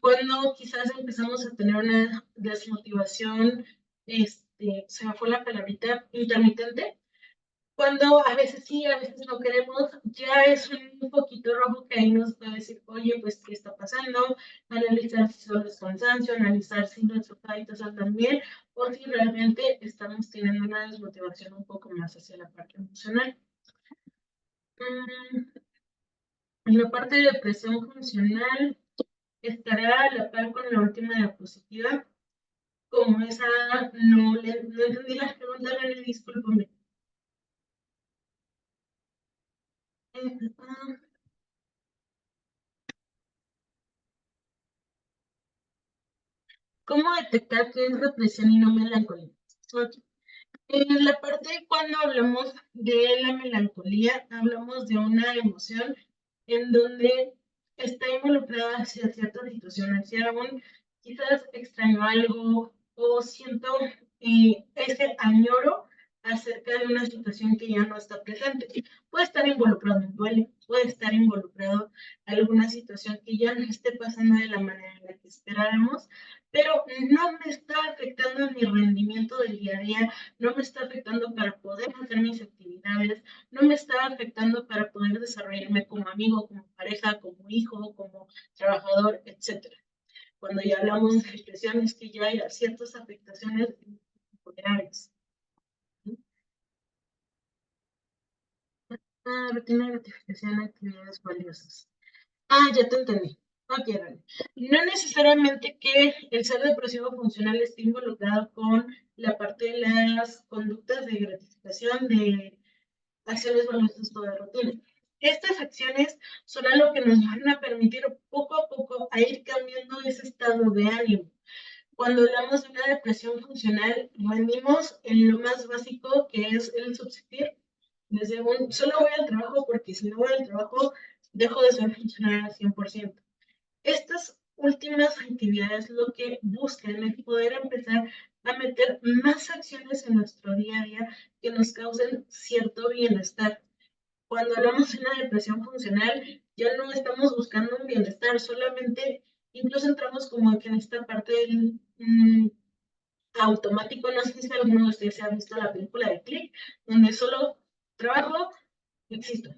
Speaker 1: cuando quizás empezamos a tener una desmotivación, se me fue la palabrita, intermitente, cuando a veces sí, a veces no queremos, ya es un poquito rojo que ahí nos puede decir, oye, pues, ¿qué está pasando? Analizar si solo es cansancio, analizar si nuestros hábitos andan bien, o si realmente estamos teniendo una desmotivación un poco más hacia la parte emocional. En la parte de depresión funcional, estará a la par con la última diapositiva. Como esa, no entendí la pregunta, René, discúlpame. ¿Cómo detectar qué es depresión y no melancolía? Okay. En la parte cuando hablamos de la melancolía, hablamos de una emoción en donde está involucrada hacia cierta situación, hacia un quizás extraño algo o siento ese añoro acerca de una situación que ya no está presente. Puede estar involucrado en duelo, puede estar involucrado en alguna situación que ya no esté pasando de la manera en la que esperáramos, pero no me está afectando en mi rendimiento del día a día, no me está afectando para poder hacer mis actividades, no me está afectando para poder desarrollarme como amigo, como pareja, como hijo, como trabajador, etcétera. Cuando ya hablamos de depresión es que ya hay ciertas afectaciones graves. Rutina de gratificación de actividades valiosas. Ya te entendí. Ok, vale. No necesariamente que el ser depresivo funcional esté involucrado con la parte de las conductas de gratificación, de acciones valiosas o de rutina. Estas acciones son algo que nos van a permitir poco a poco a ir cambiando ese estado de ánimo. Cuando hablamos de una depresión funcional, rendimos en lo más básico que es el subsistir. Desde un, solo voy al trabajo porque si no voy al trabajo, dejo de ser funcional al 100%. Estas últimas actividades lo que buscan es poder empezar a meter más acciones en nuestro día a día que nos causen cierto bienestar. Cuando hablamos de una depresión funcional, ya no estamos buscando un bienestar, solamente incluso entramos como que en esta parte del automático. No sé si alguno de ustedes ha visto la película de Click, donde solo trabajo, existo.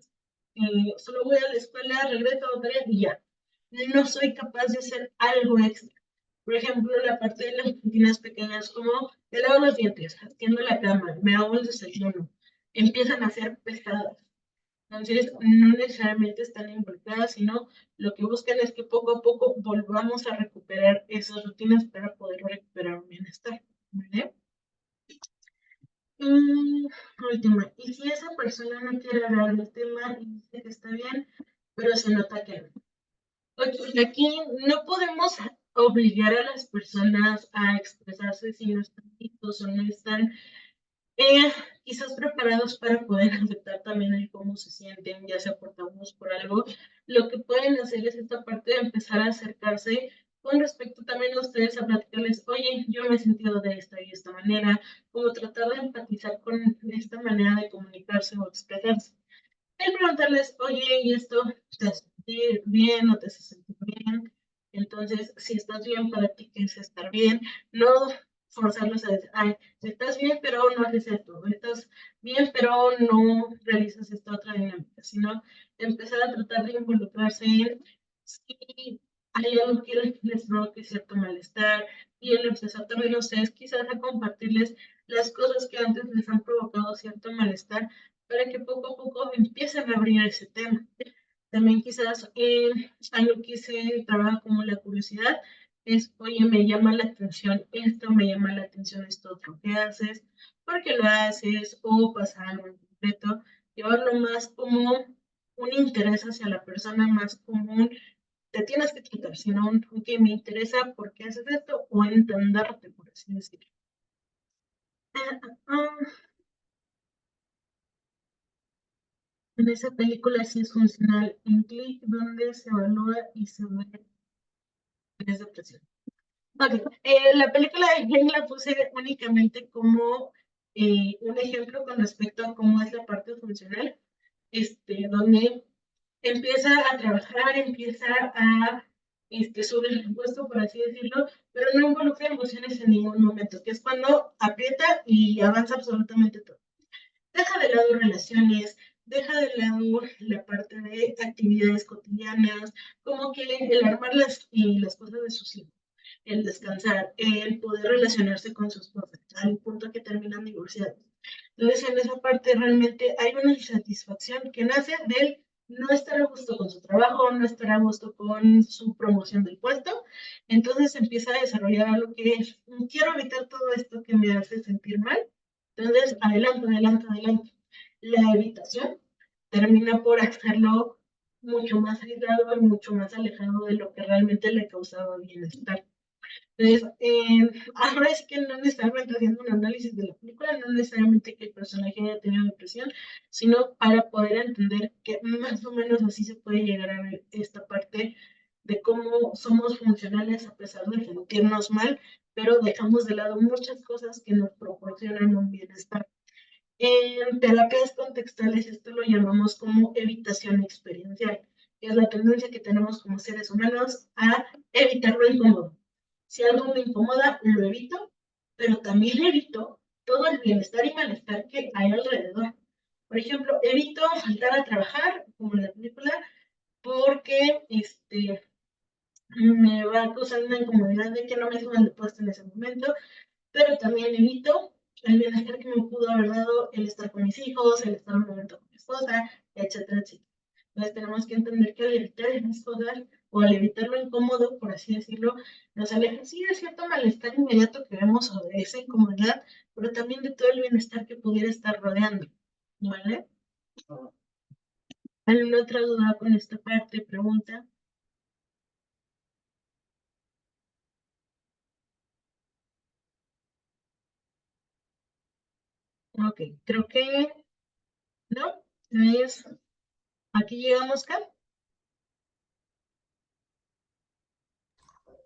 Speaker 1: Solo voy a la escuela, regreso a tarea y ya. No soy capaz de hacer algo extra. Por ejemplo, la parte de las rutinas pequeñas, como me lavo los dientes, atiendo la cama, me hago el desayuno, empiezan a ser pesadas. Entonces, no necesariamente están involucradas, sino lo que buscan es que poco a poco volvamos a recuperar esas rutinas para poder recuperar un bienestar. ¿Vale? Y última, y si esa persona no quiere hablar del tema y dice que está bien, pero se nota que no. Aquí no podemos obligar a las personas a expresarse si no están listos o no están eh, quizás preparados para poder aceptar también el cómo se sienten, ya sea por tabús, por algo. Lo que pueden hacer es esta parte de empezar a acercarse con respecto también a ustedes, a platicarles, oye, yo me he sentido de esta y esta manera, como tratar de empatizar con esta manera de comunicarse o expresarse. El preguntarles, oye, ¿y esto te hace sentir bien o te hace sentir bien? Entonces, si estás bien para ti, ¿qué es estar bien? No forzarlos a decir, ay, estás bien, pero no haces esto, estás bien, pero no realizas esta otra dinámica, sino empezar a tratar de involucrarse en si hay algo que les provoque cierto malestar y el empezar también ustedes quizás a compartirles las cosas que antes les han provocado cierto malestar para que poco a poco empiecen a abrir ese tema. También quizás algo que se trabaja como la curiosidad es, oye, me llama la atención esto, me llama la atención esto otro que haces, por qué lo haces o pasa algo en concreto, llevarlo más como un interés hacia la persona, más común, te tienes que tratar, sino un que me interesa por qué haces esto o entenderte, por así decirlo. Ah, En esa película sí es funcional en Click, donde se evalúa y se ve es depresión. Ok, la película de Jane la puse únicamente como un ejemplo con respecto a cómo es la parte funcional, donde empieza a trabajar, empieza a subir el puesto, por así decirlo, pero no involucra emociones en ningún momento, que es cuando aprieta y avanza absolutamente todo. Deja de lado relaciones, deja de lado la parte de actividades cotidianas, como que el armar las cosas de sus hijos, el descansar, el poder relacionarse con sus esposa, al punto que terminan divorciados. Entonces, en esa parte realmente hay una insatisfacción que nace del no estar a gusto con su trabajo, no estar a gusto con su promoción del puesto. Entonces empieza a desarrollar algo que es, quiero evitar todo esto que me hace sentir mal. Entonces, adelante, adelante, adelante. La evitación termina por hacerlo mucho más aislado y mucho más alejado de lo que realmente le causaba bienestar. Entonces, ahora es que no necesariamente haciendo un análisis de la película, no necesariamente que el personaje haya tenido depresión, sino para poder entender que más o menos así se puede llegar a ver esta parte de cómo somos funcionales a pesar de sentirnos mal, pero dejamos de lado muchas cosas que nos proporcionan un bienestar. En terapias contextuales esto lo llamamos como evitación experiencial, que es la tendencia que tenemos como seres humanos a evitar lo incómodo. Si algo me incomoda, lo evito, pero también evito todo el bienestar y malestar que hay alrededor. Por ejemplo, evito faltar a trabajar, como en la película, porque me va a causar una incomodidad de que no me suban de puesto en ese momento, pero también evito el bienestar que me pudo haber dado el estar con mis hijos, el estar un momento con mi esposa, etcétera, etcétera. Entonces tenemos que entender que al evitar esas cosas o al evitar lo incómodo, por así decirlo, nos aleja sí de cierto malestar inmediato que vemos o de esa incomodidad, pero también de todo el bienestar que pudiera estar rodeando. ¿Vale? ¿Alguna otra duda con esta parte? Pregunta. Ok, creo que no. Es, aquí llegamos, Kat.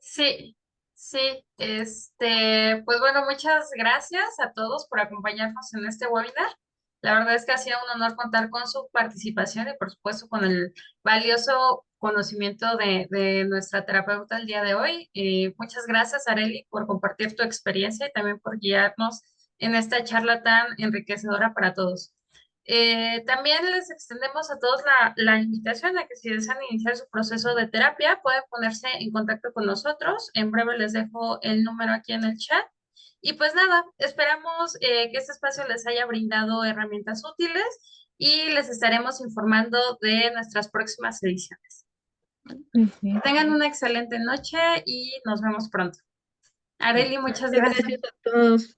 Speaker 2: Sí, sí, pues bueno, muchas gracias a todos por acompañarnos en este webinar. La verdad es que ha sido un honor contar con su participación y por supuesto con el valioso conocimiento de nuestra terapeuta el día de hoy. Muchas gracias, Areli, por compartir tu experiencia y también por guiarnos en esta charla tan enriquecedora para todos. También les extendemos a todos la invitación a que si desean iniciar su proceso de terapia, pueden ponerse en contacto con nosotros. En breve les dejo el número aquí en el chat. Y pues nada, esperamos que este espacio les haya brindado herramientas útiles y les estaremos informando de nuestras próximas ediciones.
Speaker 3: Ujú.
Speaker 2: Tengan una excelente noche y nos vemos pronto. Areli, muchas gracias.
Speaker 3: Gracias a todos.